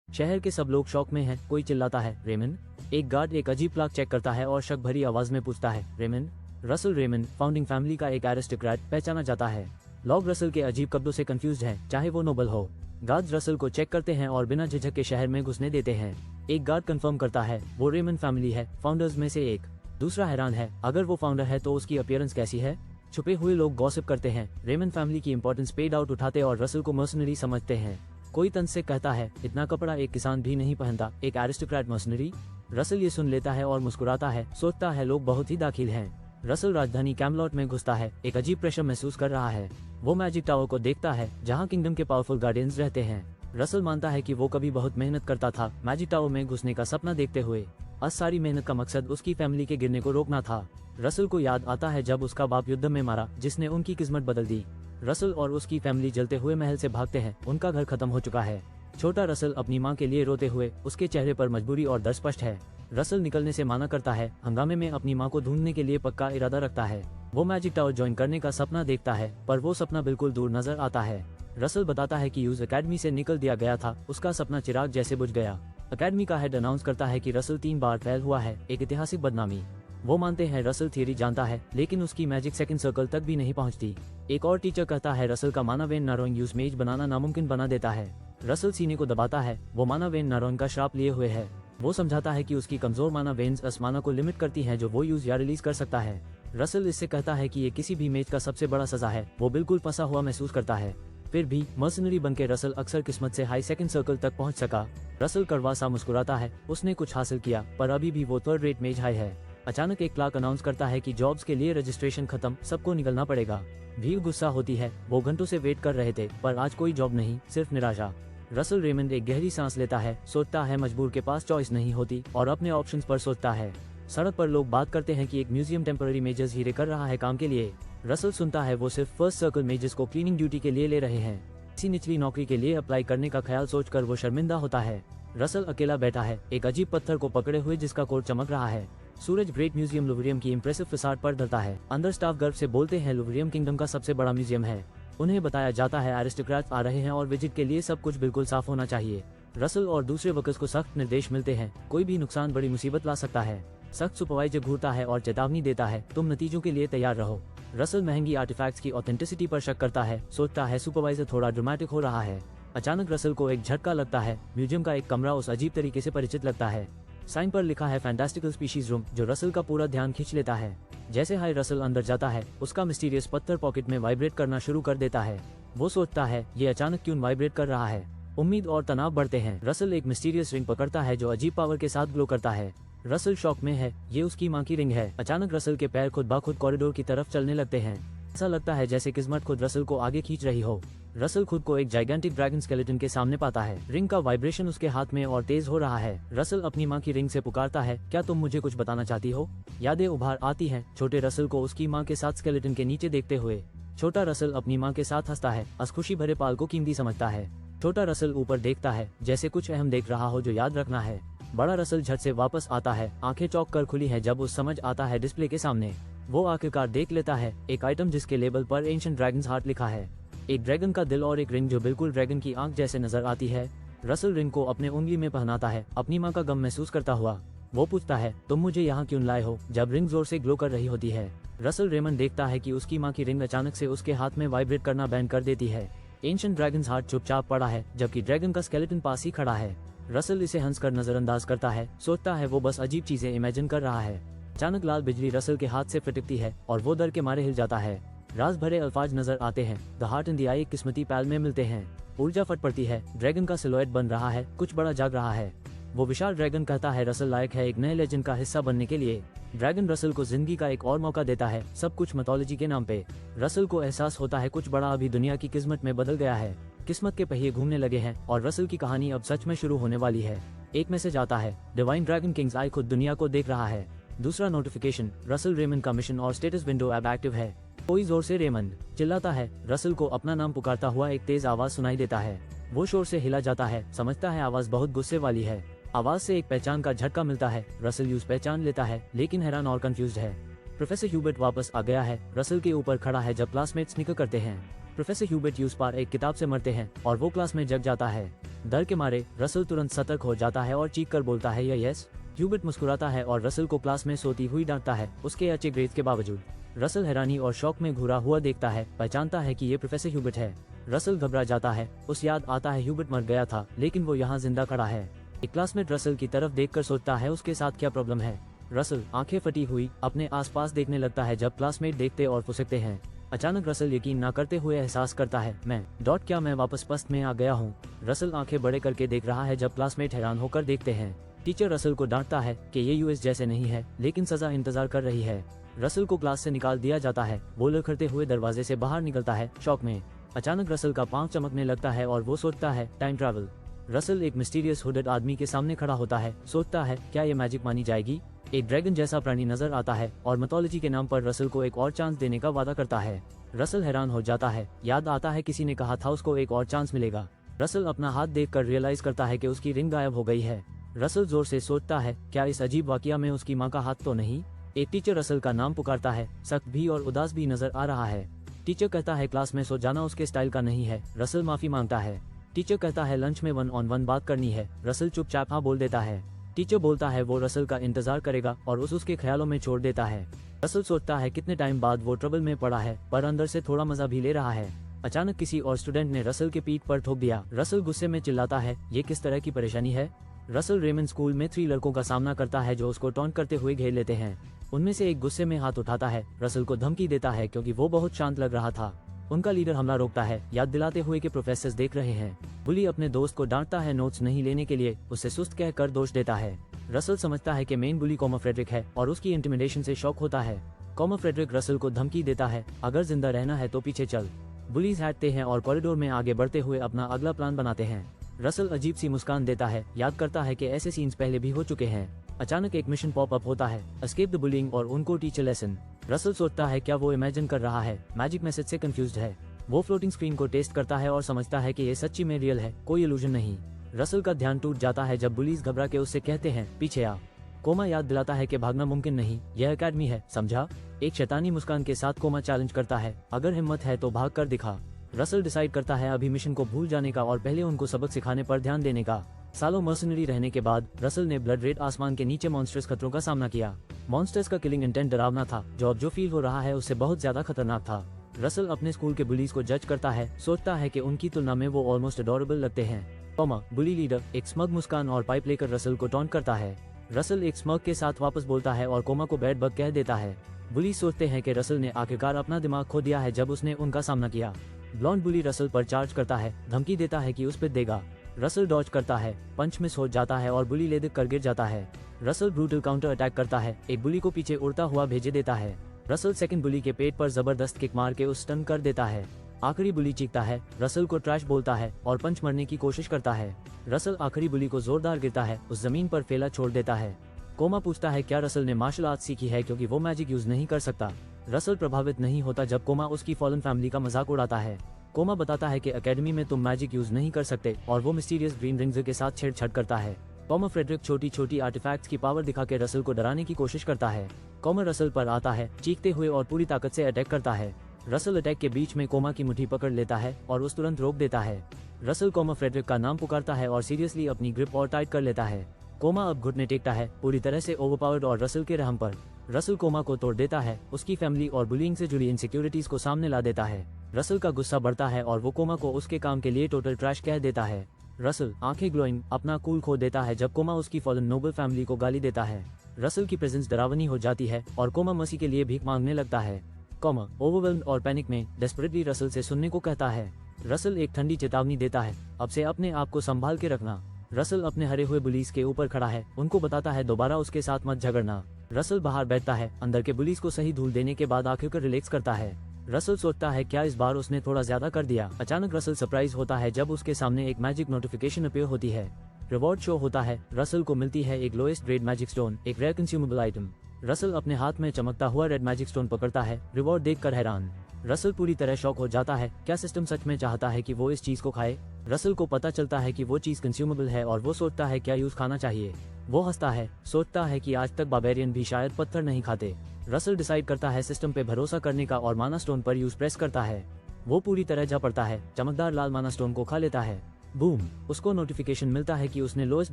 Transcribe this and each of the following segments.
शहर के सब लोग शॉक में हैं। कोई चिल्लाता है, रेमन। एक गार्ड एक अजीब प्लाक चेक करता है और शक भरी आवाज में पूछता है, Raymond. Russell Raymond founding family का एक एरिस्टोक्रेट पहचाना जाता है। लोग रसल के अजीब कब्जों से कंफ्यूज हैं, चाहे वो नोबल हो। गार्ड्स रसल को चेक करते हैं और बिना झिझक के शहर में घुसने देते हैं। एक गार्ड कंफर्म करता है वो रेमन फैमिली है, फाउंडर्स में से एक। दूसरा हैरान है, अगर वो फाउंडर है तो उसकी अपीयरेंस कैसी है। छुपे हुए लोग गॉसिप करते हैं, रेमन फैमिली की इंपॉर्टेंस पेड आउट उठाते और रसल को मर्सनरी समझते हैं। कोई तंज से कहता है, इतना कपड़ा एक किसान भी नहीं पहनता, एक एरिस्टोक्रेट मर्सनरी। रसल ये सुन लेता है और मुस्कुराता है, सोचता है लोग बहुत ही दाखिल हैं। रसल राजधानी कैमलॉट में घुसता है, एक अजीब प्रेशर महसूस कर रहा है। वो मैजिक टावर को देखता है जहाँ किंगडम के पावरफुल गार्डियंस रहते हैं। रसल मानता है कि वो कभी बहुत मेहनत करता था मैजिक टावर में घुसने का सपना देखते हुए। सारी मेहनत का मकसद उसकी फैमिली के गिरने को रोकना था। रसल को याद आता है जब उसका बाप युद्ध में मारा, जिसने उनकी किस्मत बदल दी। रसल और उसकी फैमिली जलते हुए महल से भागते हैं, उनका घर खत्म हो चुका है। छोटा रसल अपनी मां के लिए रोते हुए, उसके चेहरे पर मजबूरी और दर्द स्पष्ट है। रसल निकलने से माना करता है, हंगामे में अपनी मां को ढूंढने के लिए पक्का इरादा रखता है। वो मैजिक टावर ज्वाइन करने का सपना देखता है, पर वो सपना बिल्कुल दूर नजर आता है। रसल बताता है कि यूज अकेडमी से निकल दिया गया था, उसका सपना चिराग जैसे बुझ गया। अकेडमी का हेड अनाउंस करता है कि रसल 3 बार फेल हुआ है, एक ऐतिहासिक बदनामी। वो मानते हैं रसल थियरी जानता है, लेकिन उसकी मैजिक सेकंड सर्कल तक भी नहीं पहुंचती। एक और टीचर कहता है रसल का माना वेन नारोइंग यूज मेज बनाना नामुमकिन बना देता है। रसल सीने को दबाता है, वो माना वेन नारोइंग का श्राप लिए हुए है। वो समझाता है कि उसकी कमजोर माना वेन्स असमाना को लिमिट करती हैं जो वो यूज या रिलीज कर सकता है। रसल इससे कहता है कि ये किसी भी मेज का सबसे बड़ा सजा है। वो बिल्कुल फंसा हुआ महसूस करता है। फिर भी मर्सनरी बनके रसल अक्सर किस्मत से हाई सेकंड सर्कल तक पहुंच सका। रसल कड़वा सा मुस्कुराता है, उसने कुछ हासिल किया, पर अभी भी वो थर्ड रेट मेज हाई है। अचानक एक क्लार्क अनाउंस करता है कि जॉब्स के लिए रजिस्ट्रेशन खत्म, सबको निकलना पड़ेगा। भीड़ गुस्सा होती है, वो घंटों से वेट कर रहे थे, पर आज कोई जॉब नहीं, सिर्फ निराशा। रसल रेमंड एक गहरी सांस लेता है, सोचता है मजबूर के पास चॉइस नहीं होती, और अपने ऑप्शंस पर सोचता है। सड़क पर लोग बात करते हैं कि एक म्यूजियम टेम्पररी मेजर्स हीरे कर रहा है काम के लिए। रसल सुनता है वो सिर्फ फर्स्ट सर्कल मेजर्स को क्लीनिंग ड्यूटी के लिए ले रहे हैं। किसी निचली नौकरी के लिए अप्लाई करने का ख्याल सोचकर वो शर्मिंदा होता है। रसल अकेला बैठा है, एक अजीब पत्थर को पकड़े हुए जिसका कोर चमक रहा है। सूरज ग्रेट म्यूजियम लुवरियम की इम्प्रेसिव फसाड पर ढलता है। अंदर स्टाफ गर्व से बोलते हैं लुवरियम किंगडम का सबसे बड़ा म्यूजियम है। उन्हें बताया जाता है एरिस्टोक्रेट्स आ रहे हैं और विजिट के लिए सब कुछ बिल्कुल साफ होना चाहिए। रसल और दूसरे वर्कर्स को सख्त निर्देश मिलते हैं, कोई भी नुकसान बड़ी मुसीबत ला सकता है। सख्त सुपरवाइजर घूरता है और चेतावनी देता है, तुम नतीजों के लिए तैयार रहो। रसल महंगी आर्टिफैक्ट्स की ऑथेंटिसिटी पर शक करता है, सोचता है सुपरवाइजर थोड़ा ड्रामेटिक हो रहा है। अचानक रसल को एक झटका लगता है, म्यूजियम का एक कमरा उस अजीब तरीके से परिचित लगता है। साइन पर लिखा है फैंटास्टिकल स्पीशीज रूम, जो रसल का पूरा ध्यान खींच लेता है। जैसे हाई रसल अंदर जाता है, उसका मिस्टीरियस पत्थर पॉकेट में वाइब्रेट करना शुरू कर देता है। वो सोचता है ये अचानक क्यों वाइब्रेट कर रहा है। उम्मीद और तनाव बढ़ते हैं। रसल एक मिस्टीरियस रिंग पकड़ता है जो अजीब पावर के साथ ग्लो करता है। रसल शॉक में है, ये उसकी मां की रिंग है। अचानक रसल के पैर खुद ब खुद कॉरिडोर की तरफ चलने लगते हैं। ऐसा लगता है जैसे किस्मत खुद रसल को आगे खींच रही हो। रसल खुद को एक जाइगेंटिक ड्रैगन स्केलेटन के सामने पाता है। रिंग का वाइब्रेशन उसके हाथ में और तेज हो रहा है। रसल अपनी मां की रिंग से पुकारता है, क्या तुम मुझे कुछ बताना चाहती हो। यादें उभार आती हैं, छोटे रसल को उसकी मां के साथ स्केलेटन के नीचे देखते हुए। छोटा रसल अपनी मां के साथ हंसता है, खुशी भरे पाल को कीमती समझता है। छोटा रसल ऊपर देखता है, जैसे कुछ अहम देख रहा हो जो याद रखना है। बड़ा रसल झट से वापस आता है, आंखें चौंक कर खुली है जब उस समझ आता है डिस्प्ले के सामने। वो आखिरकार देख लेता है एक आइटम जिसके लेबल पर एंशिएंट ड्रैगन्स हार्ट लिखा है। एक ड्रैगन का दिल और एक रिंग जो बिल्कुल ड्रैगन की आंख जैसे नजर आती है। रसल रिंग को अपने उंगली में पहनाता है, अपनी मां का गम महसूस करता हुआ। वो पूछता है, तुम मुझे यहाँ क्यों लाए हो, जब रिंग जोर से ग्लो कर रही होती है। रसल रेमंड देखता है कि उसकी मां की रिंग अचानक से उसके हाथ में वाइब्रेट करना बैन कर देती है। एंशिएंट ड्रैगन्स हार्ट चुपचाप पड़ा है, जबकि ड्रैगन का स्केलेटन पास ही खड़ा है। रसल इसे हंसकर नजरअंदाज करता है, सोचता है वो बस अजीब चीजें इमेजिन कर रहा है। अचानक लाल बिजली रसल के हाथ से फटकती है और वो डर के मारे हिल जाता है। राज भरे अल्फाज नजर आते हैं, द हार्ट एंड द आई किस्मती पैल में मिलते हैं। ऊर्जा फट पड़ती है, ड्रैगन का सिलुएट बन रहा है, कुछ बड़ा जाग रहा है। वो विशाल ड्रैगन कहता है रसल लायक है एक नए लेजेंड का हिस्सा बनने के लिए। ड्रैगन रसल को जिंदगी का एक और मौका देता है, सब कुछ मिथोलॉजी के नाम पे। रसल को एहसास होता है कुछ बड़ा अभी दुनिया की किस्मत में बदल गया है। किस्मत के पहिए घूमने लगे हैं और रसल की कहानी अब सच में शुरू होने वाली है। एक मैसेज आता है, डिवाइन ड्रैगन किंग्स आई खुद दुनिया को देख रहा है। दूसरा नोटिफिकेशन, रसल रेमंड का मिशन और स्टेटस विंडो अब एक्टिव है। कोई जोर से रेमंड चिल्लाता है। रसल को अपना नाम पुकारता हुआ एक तेज आवाज सुनाई देता है। वो शोर से हिला जाता है, समझता है आवाज बहुत गुस्से वाली है। आवाज से एक पहचान का झटका मिलता है। रसल यूज पहचान लेता है, लेकिन हैरान और कंफ्यूज्ड है। प्रोफेसर ह्यूबर्ट वापस आ गया है। रसल के ऊपर खड़ा है जब क्लासमेट्स निकल करते हैं। प्रोफेसर ह्यूबर्ट यूज पर एक किताब से मरते हैं और वो क्लास में जग जाता है। डर के मारे रसल तुरंत सतर्क हो जाता है और चीख कर बोलता है यस। ह्यूबर्ट मुस्कुराता है और रसल को क्लास में सोती हुई डांटता है, उसके अच्छे ग्रेड्स के बावजूद। रसल हैरानी और शौक में घुरा हुआ देखता है, पहचानता है कि ये प्रोफेसर ह्यूबर्ट है। रसल घबरा जाता है, उस याद आता है ह्यूबर्ट मर गया था लेकिन वो यहाँ जिंदा खड़ा है। एक क्लासमेट रसल की तरफ देखकर सोचता है उसके साथ क्या प्रॉब्लम है। रसल आंखें फटी हुई अपने आसपास देखने लगता है जब क्लासमेट देखते और फुसकते हैं। अचानक रसल यकीन न करते हुए एहसास करता है क्या मैं वापस पस्त में आ गया हूँ। रसल आंखें बड़े करके देख रहा है जब क्लासमेट हैरान होकर देखते हैं। टीचर रसल को डांटता है कि ये यूएस जैसे नहीं है लेकिन सजा इंतजार कर रही है। रसल को क्लास से निकाल दिया जाता है। वो लड़खड़ते हुए दरवाजे से बाहर निकलता है शौक में। अचानक रसल का पांव चमकने लगता है और वो सोचता है टाइम ट्रैवल। रसल एक मिस्टीरियस हुडेड आदमी के सामने खड़ा होता है, सोचता है क्या ये मैजिक मानी जाएगी। एक ड्रैगन जैसा प्राणी नजर आता है और मिथोलॉजी के नाम पर रसल को एक और चांस देने का वादा करता है। रसल हैरान हो जाता है, याद आता है किसी ने कहा था उसको एक और चांस मिलेगा। रसल अपना हाथ देखकर रियलाइज करता है कि उसकी रिंग गायब हो गई है। रसल जोर से सोचता है क्या इस अजीब वाकया में उसकी माँ का हाथ तो नहीं। एक टीचर रसल का नाम पुकारता है, सख्त भी और उदास भी नजर आ रहा है। टीचर कहता है क्लास में सो जाना उसके स्टाइल का नहीं है। रसल माफी मांगता है। टीचर कहता है लंच में 1-on-1 बात करनी है। रसल चुपचाप हाँ बोल देता है। टीचर बोलता है वो रसल का इंतजार करेगा और उसके ख्यालों में छोड़ देता है। रसल सोचता है कितने टाइम बाद वो ट्रबल में पड़ा है पर अंदर से थोड़ा मजा भी ले रहा है। अचानक किसी और स्टूडेंट ने रसल के पीठ पर ठोक दिया। रसल गुस्से में चिल्लाता है ये किस तरह की परेशानी है। रसल रेमंड स्कूल में 3 लड़कों का सामना करता है जो उसको टॉन्ट करते हुए घेर लेते हैं। उनमें से एक गुस्से में हाथ उठाता है, रसल को धमकी देता है क्योंकि वो बहुत शांत लग रहा था। उनका लीडर हमला रोकता है, याद दिलाते हुए कि प्रोफेसर देख रहे हैं। बुली अपने दोस्त को डांटता है नोट्स नहीं लेने के लिए, उससे सुस्त कहकर दोष देता है। रसल समझता है कि मेन बुली कॉमर फ्रेडरिक है और उसकी इंटिमिडेशन से शॉक होता है। कॉमर फ्रेडरिक रसल को धमकी देता है, अगर जिंदा रहना है तो पीछे चल। बुलीज हटते हैं और कॉरिडोर में आगे बढ़ते हुए अपना अगला प्लान बनाते हैं। रसल अजीब सी मुस्कान देता है, याद करता है कि ऐसे सीन्स पहले भी हो चुके हैं। अचानक एक मिशन पॉप अप होता है, एस्केप द बुलिंग और उनको टीचर लेसन। रसल सोचता है क्या वो इमेजिन कर रहा है, मैजिक मैसेज से कंफ्यूज्ड है। वो फ्लोटिंग स्क्रीन को टेस्ट करता है और समझता है कि ये सच्ची में रियल है, कोई इल्यूजन नहीं। रसल का ध्यान टूट जाता है जब बुलीज घबरा के उससे कहते हैं पीछे आ। कोमा याद दिलाता है कि भागना मुमकिन नहीं, यह एकेडमी है, समझा। एक शैतानी मुस्कान के साथ कोमा चैलेंज करता है, अगर हिम्मत है तो भाग कर दिखा। रसल डिसाइड करता है अभी मिशन को भूल जाने का और पहले उनको सबक सिखाने पर ध्यान देने का। सालों मर्सनरी रहने के बाद रसल ने ब्लड रेड आसमान के नीचे मॉन्स्टर्स खतरों का सामना किया। मॉन्स्टर्स का किलिंग इंटेंट डरावना था, जो फील हो रहा है उससे बहुत ज्यादा खतरनाक था। रसल अपने स्कूल के बुलीज को जज करता है, सोचता है कि उनकी तुलना में वो ऑलमोस्ट अडोरेबल लगते हैं। कोमा बुली लीडर एक स्मग मुस्कान और पाइप लेकर रसल को टॉन्ट करता है। रसल एक स्मग के साथ वापस बोलता है और कोमा को बैड बग कह देता है। बुली सोचते हैं कि रसल ने आखिरकार अपना दिमाग खो दिया है जब उसने उनका सामना किया। ब्लॉन्ड बुली रसल पर चार्ज करता है, धमकी देता है कि उस पर देगा। रसल डॉज करता है, पंच मिस हो जाता है और बुली लेदक कर गिर जाता है। रसल ब्रूटल काउंटर अटैक करता है, एक बुली को पीछे उड़ता हुआ भेजे देता है। रसल सेकंड बुली के पेट पर जबरदस्त किक मार के उस स्टन कर देता है। आखिरी बुली चीखता है, रसल को ट्रैश बोलता है और पंच मरने की कोशिश करता है। रसल आखिरी बुली को जोरदार गिरता है, उस जमीन पर फैला छोड़ देता है। कोमा पूछता है क्या रसल ने मार्शल आर्ट सीखी है क्योंकि वो मैजिक यूज नहीं कर सकता। रसल प्रभावित नहीं होता जब कोमा उसकी फॉलन फैमिली का मजाक उड़ाता है। कोमा बताता है कि एकेडमी में तुम मैजिक यूज नहीं कर सकते और वो मिस्टीरियस ग्रीन रिंग्स के साथ छेड़छाड़ करता है। कॉमर फ्रेडरिक छोटी छोटी आर्टिफैक्ट्स की पावर दिखा के रसल को डराने की कोशिश करता है। कॉमर रसल पर आता है, चीखते हुए और पूरी ताकत से अटैक करता है। रसल अटैक के बीच में कोमा की मुट्ठी पकड़ लेता है और उस तुरंत रोक देता है। रसल कॉमर फ्रेडरिक का नाम पुकारता है और सीरियसली अपनी ग्रिप और टाइट कर लेता है। कोमा अब घुटने टेकता है, पूरी तरह से ओवरपावर्ड और रसल के रहम पर। रसल कोमा को तोड़ देता है, उसकी फैमिली और बुलिंग से जुड़ी इनसिक्योरिटीज को सामने ला देता है। रसल का गुस्सा बढ़ता है और वो कोमा को उसके काम के लिए टोटल ट्रैश कह देता है। रसल आंखें ग्लोइंग अपना कूल खो देता है जब कोमा उसकी फॉलन नोबल फैमिली को गाली देता है। रसल की प्रेजेंस डरावनी हो जाती है और कोमा मसी के लिए भीख मांगने लगता है। कोमा ओवरवेल्म्ड और पैनिक में डेस्परेटली रसल से सुनने को कहता है। रसल एक ठंडी चेतावनी देता है, अब से अपने आप को संभाल के रखना। रसल अपने हरे हुए बुलीज के ऊपर खड़ा है, उनको बताता है दोबारा उसके साथ मत झगड़ना। रसल बाहर बैठता है, अंदर के बुलीज को सही धूल देने के बाद आखिरकार रिलैक्स करता है। रसल सोचता है क्या इस बार उसने थोड़ा ज्यादा कर दिया। अचानक रसल सरप्राइज होता है जब उसके सामने एक मैजिक नोटिफिकेशन अपीयर होती है। रिवॉर्ड शो होता है, रसल को मिलती है एक लोएस्ट ग्रेड मैजिक स्टोन, एक रेयर कंज्यूमेबल आइटम। रसल अपने हाथ में चमकता हुआ रेड मैजिक स्टोन पकड़ता है, रिवॉर्ड देखकर हैरान। रसल पूरी तरह शॉक हो जाता है, क्या सिस्टम सच में चाहता है कि वो इस चीज को खाए। रसल को पता चलता है कि वो चीज कंज्यूमेबल है और वो सोचता है क्या यूज खाना चाहिए। वो हंसता है, सोचता है कि आज तक बार्बेरियन भी शायद पत्थर नहीं खाते। रसल डिसाइड करता है सिस्टम पे भरोसा करने का और माना स्टोन पर यूज प्रेस करता है। वो पूरी तरह जा पड़ता है, चमकदार लाल माना स्टोन को खा लेता है। बूम, उसको नोटिफिकेशन मिलता है कि उसने लोएस्ट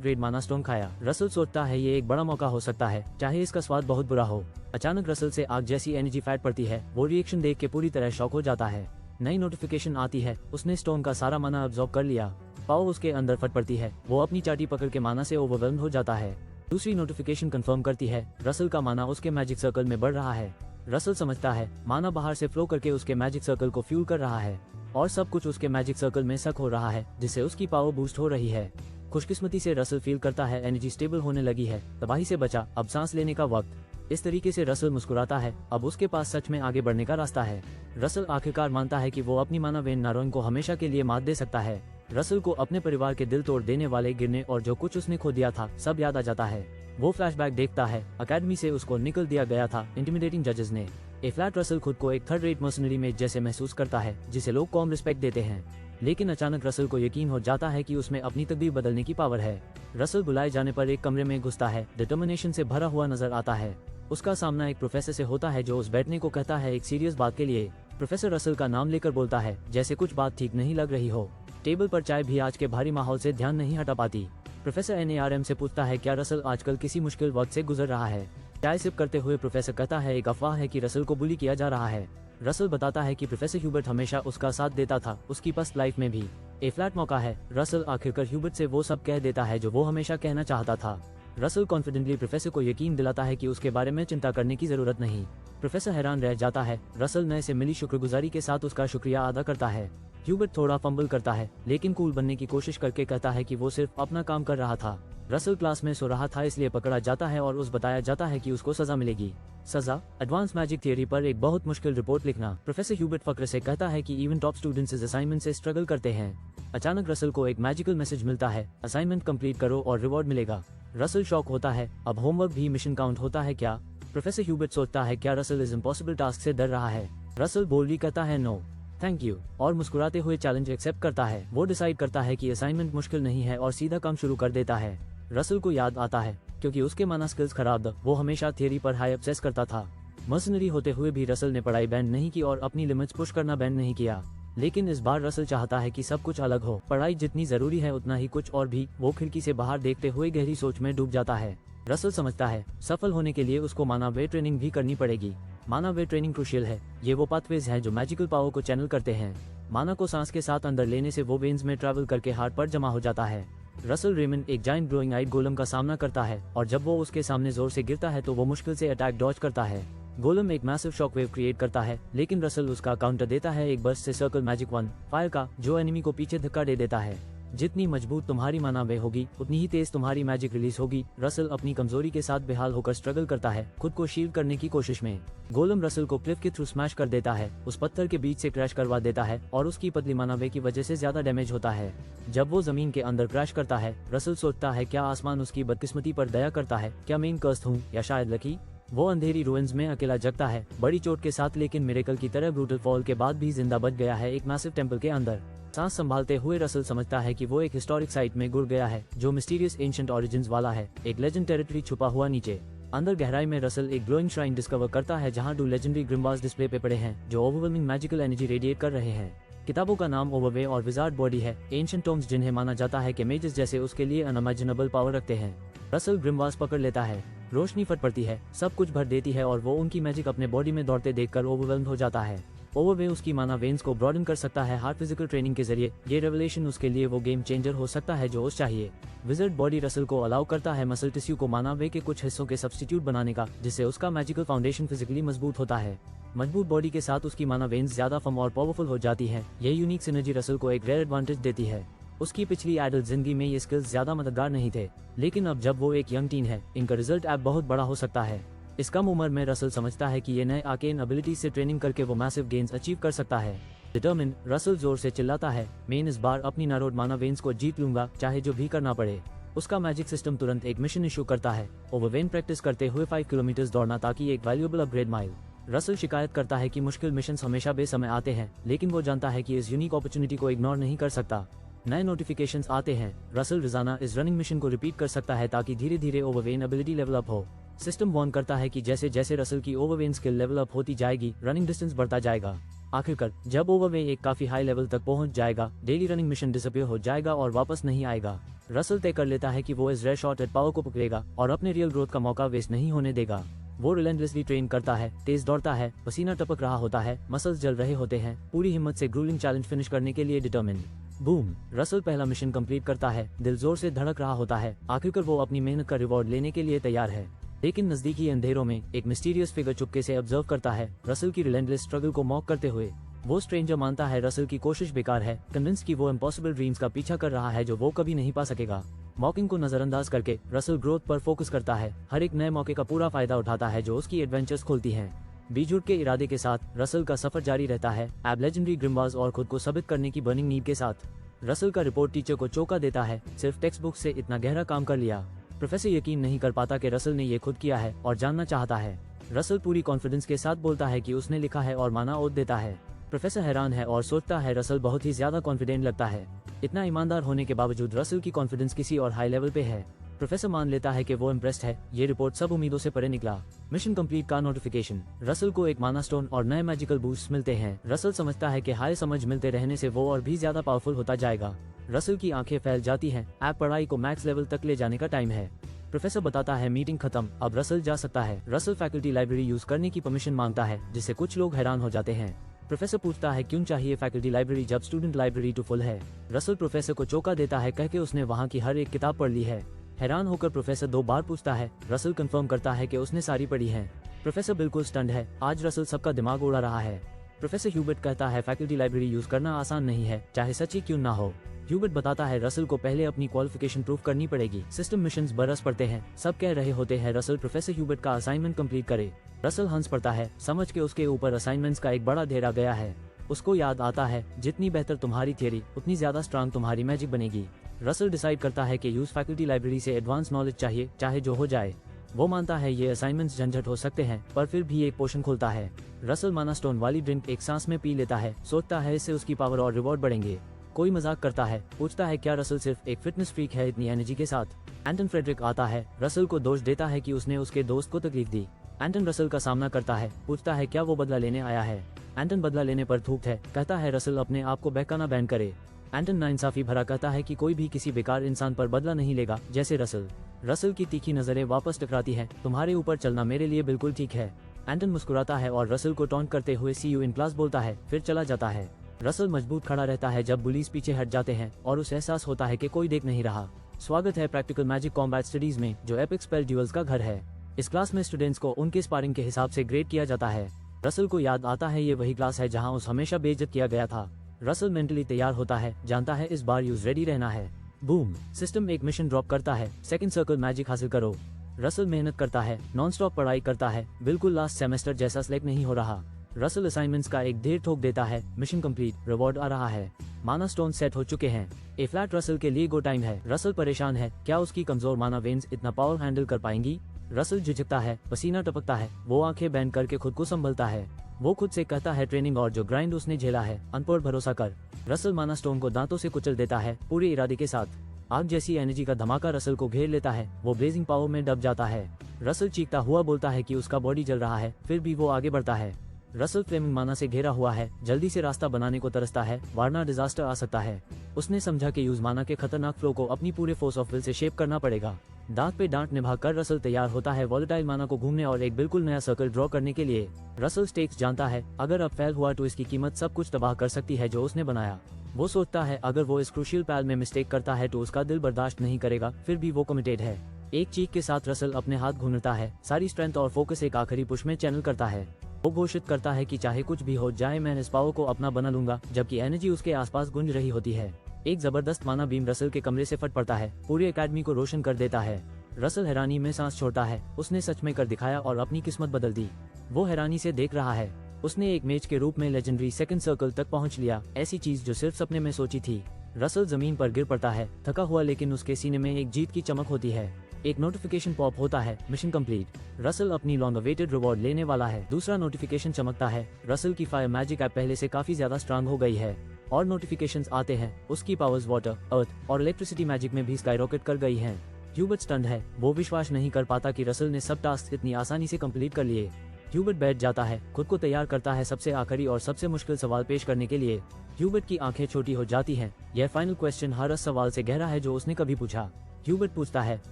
ग्रेड माना स्टोन खाया। रसल सोचता है ये एक बड़ा मौका हो सकता है, चाहे इसका स्वाद बहुत बुरा हो। अचानक रसल से आग जैसी एनर्जी फैट पड़ती है। वो रिएक्शन देख के पूरी तरह शॉक हो जाता है। नई नोटिफिकेशन आती है, उसने स्टोन का सारा माना अब्सॉर्ब कर लिया। पाव उसके अंदर फट पड़ती है। वो अपनी चाटी पकड़ के माना से ओवरवेल्म हो जाता है। दूसरी नोटिफिकेशन कंफर्म करती है, रसल का माना उसके मैजिक सर्कल में बढ़ रहा है। रसल समझता है माना बाहर से फ्लो करके उसके मैजिक सर्कल को फ्यूल कर रहा है और सब कुछ उसके मैजिक सर्कल में सक हो रहा है, जिससे उसकी पावर बूस्ट हो रही है। खुशकिस्मती से रसल फील करता है एनर्जी स्टेबल होने लगी है। तबाही से बचा, अब सांस लेने का वक्त। इस तरीके से रसल मुस्कुराता है, अब उसके पास सच में आगे बढ़ने का रास्ता है। रसल आखिरकार मानता है कि वो अपनी माना वेन नारोइन को हमेशा के लिए मात दे सकता है। रसल को अपने परिवार के दिल तोड़ देने वाले गिरने और जो कुछ उसने खो दिया था सब याद आ जाता है। वो फ्लैशबैक देखता है, अकेडमी से उसको निकल दिया गया था इंटिमिडेटिंग जजेस ने। ए फ्लैट रसल खुद को एक थर्ड रेट मर्सनरी में जैसे महसूस करता है, जिसे लोग कम रिस्पेक्ट देते हैं। लेकिन अचानक रसल को यकीन हो जाता है कि उसमें अपनी तकदीर बदलने की पावर है। रसल बुलाए जाने पर एक कमरे में घुसता है, डिटर्मिनेशन से भरा हुआ नजर आता है। उसका सामना एक प्रोफेसर से होता है जो उस बैठने को कहता है एक सीरियस बात के लिए। प्रोफेसर रसल का नाम लेकर बोलता है जैसे कुछ बात ठीक नहीं लग रही हो। टेबल पर चाय भी आज के भारी माहौल से ध्यान नहीं हटा पाती। प्रोफेसर NARM से पूछता है क्या रसल आजकल किसी मुश्किल वक्त से गुजर रहा है। चाय सिप करते हुए प्रोफेसर कहता है एक अफवाह है कि रसल को बुली किया जा रहा है। रसल बताता है कि प्रोफेसर ह्यूबर्ट हमेशा उसका साथ देता था, उसकी पास्ट लाइफ में भी। ए फ्लैट मौका है, रसल आखिरकार ह्यूबर्ट से वो सब कह देता है जो वो हमेशा कहना चाहता था। रसल कॉन्फिडेंटली प्रोफेसर को यकीन दिलाता है कि उसके बारे में चिंता करने की जरूरत नहीं। प्रोफेसर हैरान रह जाता है। रसल नए से मिली शुक्रगुजारी के साथ उसका शुक्रिया अदा करता है। ह्यूबर्ट थोड़ा फंबल करता है, लेकिन कूल बनने की कोशिश करके कहता है कि वो सिर्फ अपना काम कर रहा था। रसल क्लास में सो रहा था इसलिए पकड़ा जाता है और उस बताया जाता है कि उसको सजा मिलेगी। सजा, एडवांस मैजिक थियरी पर एक बहुत मुश्किल रिपोर्ट लिखना। प्रोफेसर ह्यूबर्ट फक्र से कहता है कि इवन टॉप स्टूडेंट्स इस असाइनमेंट से स्ट्रगल करते हैं। अचानक रसल को एक मैजिकल मैसेज मिलता है, असाइनमेंट कंप्लीट करो और रिवॉर्ड मिलेगा। रसल शॉक होता है, अब होमवर्क भी मिशन काउंट होता है क्या? प्रोफेसर ह्यूबर्ट सोचता है क्या रसल इस इम्पॉसिबल टास्क से डर रहा है। रसल बोल्डली कहता है नो थैंक यू और मुस्कुराते हुए चैलेंज एक्सेप्ट करता है। वो डिसाइड करता है कि असाइनमेंट मुश्किल नहीं है और सीधा काम शुरू कर देता है। रसल को याद आता है क्योंकि उसके माना स्किल्स खराब, वो हमेशा थियरी पर हाई ऑब्सेस करता था। मर्सनरी होते हुए भी रसल ने पढ़ाई बैंड नहीं की और अपनी लिमिट्स पुश करना बैंड नहीं किया। लेकिन इस बार रसल चाहता है कि सब कुछ अलग हो। पढ़ाई जितनी जरूरी है उतना ही कुछ और भी। वो खिड़की से बाहर देखते हुए गहरी सोच में डूब जाता है। रसल समझता है सफल होने के लिए उसको माना वे ट्रेनिंग भी करनी पड़ेगी। माना वे ट्रेनिंग क्रूशियल है। ये वो पाथवेज हैं जो मैजिकल पावर को चैनल करते हैं। माना को सांस के साथ अंदर लेने से वो वेन्स में ट्रैवल करके हार्ट पर जमा हो जाता है। रसल रेमंड एक जायंट ग्रोइंग आइड गोलम का सामना करता है और जब वो उसके सामने जोर से गिरता है तो वो मुश्किल से अटैक डॉज करता है। गोलम एक मैसिव शॉकवेव क्रिएट करता है, लेकिन रसल उसका काउंटर देता है एक बर्स्ट से सर्कल मैजिक वन फायर का, जो एनिमी को पीछे धक्का दे देता है। जितनी मजबूत तुम्हारी माना वे होगी उतनी ही तेज तुम्हारी मैजिक रिलीज होगी। रसल अपनी कमजोरी के साथ बेहाल होकर स्ट्रगल करता है, खुद को शील्ड करने की कोशिश में। गोलम रसल को क्लिफ के थ्रू स्मैश कर देता है, उस पत्थर के बीच से क्रैश करवा देता है और उसकी पतली माना वे की वजह से ज्यादा डैमेज होता है। जब वो जमीन के अंदर क्रैश करता है, रसल सोचता है क्या आसमान उसकी बदकिस्मती पर दया करता है, क्या मैं कर्स्ड हूँ या शायद लकी। वो अंधेरी रुइंस में अकेला जगता है, बड़ी चोट के साथ, लेकिन मिरेकल की तरह ब्रूटल फॉल के बाद भी जिंदा बच गया है एक मैसिव टेंपल के अंदर। सांस संभालते हुए रसल समझता है कि वो एक हिस्टोरिक साइट में गुड़ गया है जो मिस्टीरियस एंशिएंट ओरिजिन्स वाला है, एक लेजेंड टेरिटरी छुपा हुआ नीचे। अंदर गहराई में रसल एक ग्लोइंग श्राइन डिस्कवर करता है जहाँ 2 लेजेंडरी ग्रिमवार्स डिस्प्ले पे पड़े हैं जो ओवरवेलमिंग मैजिकल एनर्जी रेडिएट कर रहे हैं। किताबों का नाम ओवरवे और विजार्ड बॉडी है, एंशिएंट टोम्स जिन्हें माना जाता है कि मेजेस जैसे उसके लिए अनइमेजिनेबल पावर रखते हैं। रसल ग्रिमवार्स पकड़ लेता है, रोशनी फट पड़ती है, सब कुछ भर देती है और वो उनकी मैजिक अपने बॉडी में दौड़ते देखकर ओवरवेल्म्ड हो जाता है। ओवरवे उसकी माना वेन्स को ब्रॉडन कर सकता है हार्ड फिजिकल ट्रेनिंग के जरिए। ये रेवलेशन उसके लिए वो गेम चेंजर हो सकता है जो उस चाहिए। विजर्ड बॉडी रसल को अलाउ करता है मसल टिश्यू को माना वे के कुछ हिस्सों के सब्स्टिट्यूट बनाने का, जिससे उसका मैजिकल फाउंडेशन फिजिकली मजबूत होता है। मजबूत बॉडी के साथ उसकी माना वेन्स ज्यादा फर्म और पावरफुल हो जाती है। यह यूनिक सिनर्जी रसल को एक रेयर एडवांटेज देती है। उसकी पिछली एडल्ट जिंदगी में ये स्किल्स ज्यादा मददगार नहीं थे, लेकिन अब जब वो एक यंग टीन है, इनका रिजल्ट ऐप बहुत बड़ा हो सकता है। इस कम उम्र में रसल समझता है कि ये नए आर्केन एबिलिटीज से ट्रेनिंग करके वो मैसिव गेन्स अचीव कर सकता है। डिटर्मिन, रसल जोर से चिल्लाता है, मैं इस बार अपनी नारोड माना वेन्स को जीत लूंगा, चाहे जो भी करना पड़े। उसका मैजिक सिस्टम तुरंत एक मिशन इशू करता है, ओवरवेन प्रैक्टिस करते हुए 5 किलोमीटर दौड़ना ताकि एक वैल्यूएबल अपग्रेड माइल। रसल शिकायत करता है कि मुश्किल मिशन हमेशा बेसमय आते हैं, लेकिन वो जानता है कि इस यूनिक अपॉर्चुनिटी को इग्नोर नहीं कर सकता। नए नोटिफिकेशंस आते हैं, रसल रोजाना इस रनिंग मिशन को रिपीट कर सकता है ताकि धीरे धीरे ओवरवेन एबिलिटी लेवल अप हो। सिस्टम वार्न करता है कि जैसे जैसे रसल की ओवरवेन स्किल लेवल अप होती जाएगी, रनिंग डिस्टेंस बढ़ता जाएगा। आखिरकार जब ओवरवे एक काफी हाई लेवल तक पहुंच जाएगा, डेली रनिंग मिशन डिसअपीयर हो जाएगा और वापस नहीं आएगा। रसल तय कर लेता है कि वो इस रेयर शॉर्ट एट पावर को पकड़ेगा और अपने रियल ग्रोथ का मौका वेस्ट नहीं होने देगा। वो रिलेंटलेसली ट्रेन करता है, तेज दौड़ता है, पसीना टपक रहा होता है, मसल्स जल रहे होते हैं, पूरी हिम्मत से ग्रूलिंग चैलेंज फिनिश करने के लिए डिटर्मिन्ड। बूम, रसल पहला मिशन कंप्लीट करता है, दिल जोर से धड़क रहा होता है। आखिरकार वो अपनी मेहनत का रिवॉर्ड लेने के लिए तैयार है। लेकिन नजदीकी अंधेरों में एक मिस्टीरियस फिगर चुपके से ऑब्जर्व करता है रसल की रिलेंटलेस स्ट्रगल को मॉक करते हुए। वो स्ट्रेंजर मानता है रसल की कोशिश बेकार है, कन्विंस कि वो इम्पॉसिबल ड्रीम्स का पीछा कर रहा है जो वो कभी नहीं पा सकेगा। मॉकिंग को नजरअंदाज करके रसल ग्रोथ पर फोकस करता है, हर एक नए मौके का पूरा फायदा उठाता है जो उसकी एडवेंचर्स खोलती हैं। बीजुट के इरादे के साथ रसल का सफर जारी रहता है, एब लेजेंडरी ग्रिमवाज और खुद को साबित करने की बर्निंग नीड के साथ। रसल का रिपोर्ट टीचर को चौंका देता है, सिर्फ टेक्स्ट बुक से इतना गहरा काम कर लिया। प्रोफेसर यकीन नहीं कर पाता कि रसल ने ये खुद किया है और जानना चाहता है। रसल पूरी कॉन्फिडेंस के साथ बोलता है कि उसने लिखा है और माना ओत देता है। प्रोफेसर हैरान है और सोचता है रसल बहुत ही ज्यादा कॉन्फिडेंट लगता है। इतना ईमानदार होने के बावजूद रसल की कॉन्फिडेंस किसी और हाई लेवल पे है। प्रोफेसर मान लेता है कि वो इम्प्रेस्ड है। ये रिपोर्ट सब उम्मीदों से परे निकला। मिशन कंप्लीट का नोटिफिकेशन। रसल को एक माना स्टोन और नए मैजिकल बूस्ट मिलते हैं। रसल समझता है कि हाई समझ मिलते रहने से वो और भी ज्यादा पावरफुल होता जाएगा। रसल की आंखें फैल जाती हैं, ऐप पढ़ाई को मैक्स लेवल तक ले जाने का टाइम है। प्रोफेसर बताता है मीटिंग खत्म, अब रसल जा सकता है। रसल फैकल्टी लाइब्रेरी यूज करने की परमिशन मांगता है, जिससे कुछ लोग हैरान हो जाते हैं। प्रोफेसर पूछता है क्यों चाहिए फैकल्टी लाइब्रेरी जब स्टूडेंट लाइब्रेरी टू फुल है। रसल प्रोफेसर को चौंका देता है, कह के उसने वहाँ की हर एक किताब पढ़ ली है। हैरान होकर प्रोफेसर 2 बार पूछता है। रसल कंफर्म करता है कि उसने सारी पढ़ी है। प्रोफेसर बिल्कुल स्टंड है, आज रसल सबका दिमाग उड़ा रहा है। प्रोफेसर ह्यूबर्ट कहता है फैकल्टी लाइब्रेरी यूज करना आसान नहीं है, चाहे सच्ची क्यों ना हो। ह्यूबर्ट बताता है रसल को पहले अपनी क्वालिफिकेशन प्रूफ करनी पड़ेगी। सिस्टम मिशंस बरस पड़ते हैं, सब कह रहे होते हैं रसल प्रोफेसर ह्यूबर्ट का असाइनमेंट कंप्लीट करे। रसल हंस पड़ता है, समझ के उसके ऊपर असाइनमेंट्स का एक बड़ा ढेर आ गया है। उसको याद आता है जितनी बेहतर तुम्हारी थियरी उतनी ज्यादा स्ट्रांग तुम्हारी मैजिक बनेगी। रसल डिसाइड करता है कि यूज फैकल्टी लाइब्रेरी से एडवांस नॉलेज चाहिए, चाहे जो हो जाए। वो मानता है ये असाइनमेंट्स झंझट हो सकते हैं, पर फिर भी एक पोशन खोलता है। रसल माना स्टोन वाली ड्रिंक एक सांस में पी लेता है, सोचता है इससे उसकी पावर और रिवॉर्ड बढ़ेंगे। कोई मजाक करता है, पूछता है क्या रसल सिर्फ एक फिटनेस फ्रीक है इतनी एनर्जी के साथ। एंटन फ्रेडरिक आता है, रसल को दोष देता है कि उसने उसके दोस्त को तकलीफ दी। एंटन रसल का सामना करता है, पूछता है क्या वो बदला लेने आया है। एंटन बदला लेने पर थूकता है, कहता है रसल अपने आप को बहकाना बैन करे। एंटन नाइंसाफी भरा कहता है कि कोई भी किसी बेकार इंसान पर बदला नहीं लेगा, जैसे रसल। रसल की तीखी नजरें वापस टकराती हैं, तुम्हारे ऊपर चलना मेरे लिए बिल्कुल ठीक है। एंटन मुस्कुराता है और रसल को टॉन्ट करते हुए सी यू इन क्लास बोलता है, फिर चला जाता है। रसल मजबूत खड़ा रहता है जब बुलीज पीछे हट जाते हैं और उसे एहसास होता है कि कोई देख नहीं रहा। स्वागत है प्रैक्टिकल मैजिक कॉम्बैट स्टडीज में, जो एपिक स्पेल ड्यूल्स का घर है। इस क्लास में स्टूडेंट्स को उनके स्पारिंग के हिसाब से ग्रेड किया जाता है। रसल को याद आता है ये वही क्लास है जहां उस हमेशा बेइज्जत किया गया था। रसल मेंटली तैयार होता है, जानता है इस बार यूज रेडी रहना है। बूम, सिस्टम एक मिशन ड्रॉप करता है, सेकंड सर्कल मैजिक हासिल करो। रसल मेहनत करता है, नॉन स्टॉप पढ़ाई करता है, बिल्कुल लास्ट सेमेस्टर जैसा सिलेक्ट नहीं हो रहा। रसल असाइनमेंट्स का एक ढेर ठोक देता है, मिशन कंप्लीट, रिवॉर्ड आ रहा है, माना स्टोन सेट हो चुके हैं। ए फ्लैट रसल के लिए गो टाइम है। रसल परेशान है, क्या उसकी कमजोर माना वेन्स इतना पावर हैंडल कर पाएंगी। रसल झिझकता है, पसीना टपकता है, वो आंखें बैन करके खुद को संभलता है। वो खुद से कहता है ट्रेनिंग और जो ग्राइंड उसने झेला है, अन पर भरोसा कर। रसल माना स्टोन को दांतों से कुचल देता है, पूरे इरादे के साथ। आग जैसी एनर्जी का धमाका रसल को घेर लेता है, वो ब्लेजिंग पावर में दब जाता है। रसल चीखता हुआ बोलता है कि उसका बॉडी जल रहा है, फिर भी वो आगे बढ़ता है। रसल फ्लेमिंग माना से घेरा हुआ है, जल्दी से रास्ता बनाने को तरसता है, वरना डिजास्टर आ सकता है। उसने समझा कि यूज माना के खतरनाक फ्लो को अपनी पूरे force of will say shape करना पड़ेगा। दांत पे दांत निभाकर रसल तैयार होता है वॉलेटाइल माना को घूमने और एक बिल्कुल नया सर्कल ड्रॉ करने के लिए। रसल स्टेक्स जानता है, अगर अब फेल हुआ तो इसकी कीमत सब कुछ तबाह कर सकती है जो उसने बनाया। वो सोचता है अगर वो इस क्रूशियल पैल में मिस्टेक करता है तो उसका दिल बर्दाश्त नहीं करेगा, फिर भी वो कमिटेड है। एक चीख के साथ रसल अपने हाथ घूमता है, सारी स्ट्रेंथ और फोकस एक आखिरी पुश में चैनल करता है। वो घोषित करता है कि चाहे कुछ भी हो जाए मैं इस पावर को अपना बना लूंगा, जबकि एनर्जी उसके आसपास गूंज रही होती है। एक जबरदस्त माना बीम रसल के कमरे से फट पड़ता है, पूरी एकेडमी को रोशन कर देता है। रसल हैरानी में सांस छोड़ता है, उसने सच में कर दिखाया और अपनी किस्मत बदल दी। वो हैरानी से देख रहा है, उसने एक मेज के रूप में लेजेंडरी सेकंड सर्कल तक पहुंच लिया, ऐसी चीज जो सिर्फ सपने में सोची थी। रसल जमीन पर गिर पड़ता है, थका हुआ, लेकिन उसके सीने में एक जीत की चमक होती है। एक नोटिफिकेशन पॉप होता है, मिशन कंप्लीट। रसल अपनी लॉन्ग अवेटेड रिवॉर्ड लेने वाला है। दूसरा नोटिफिकेशन चमकता है, रसल की फायर मैजिक ऐप पहले से काफी ज्यादा स्ट्रांग हो गई है। और नोटिफिकेशंस आते हैं, उसकी पावर्स वाटर, अर्थ और इलेक्ट्रिसिटी मैजिक में भी स्काईरॉकेट कर गई हैं। ह्यूबर्ट स्टंड है, वो विश्वास नहीं कर पाता कि रसल ने सब टास्क इतनी आसानी से कंप्लीट कर लिए। ह्यूबर्ट बैठ जाता है, खुद को तैयार करता है सबसे आखिरी और सबसे मुश्किल सवाल पेश करने के लिए। ह्यूबर्ट की आंखें छोटी हो जाती हैं। यह फाइनल क्वेश्चन हर उस सवाल से गहरा है जो उसने कभी पूछा। ह्यूबर्ट पूछता है,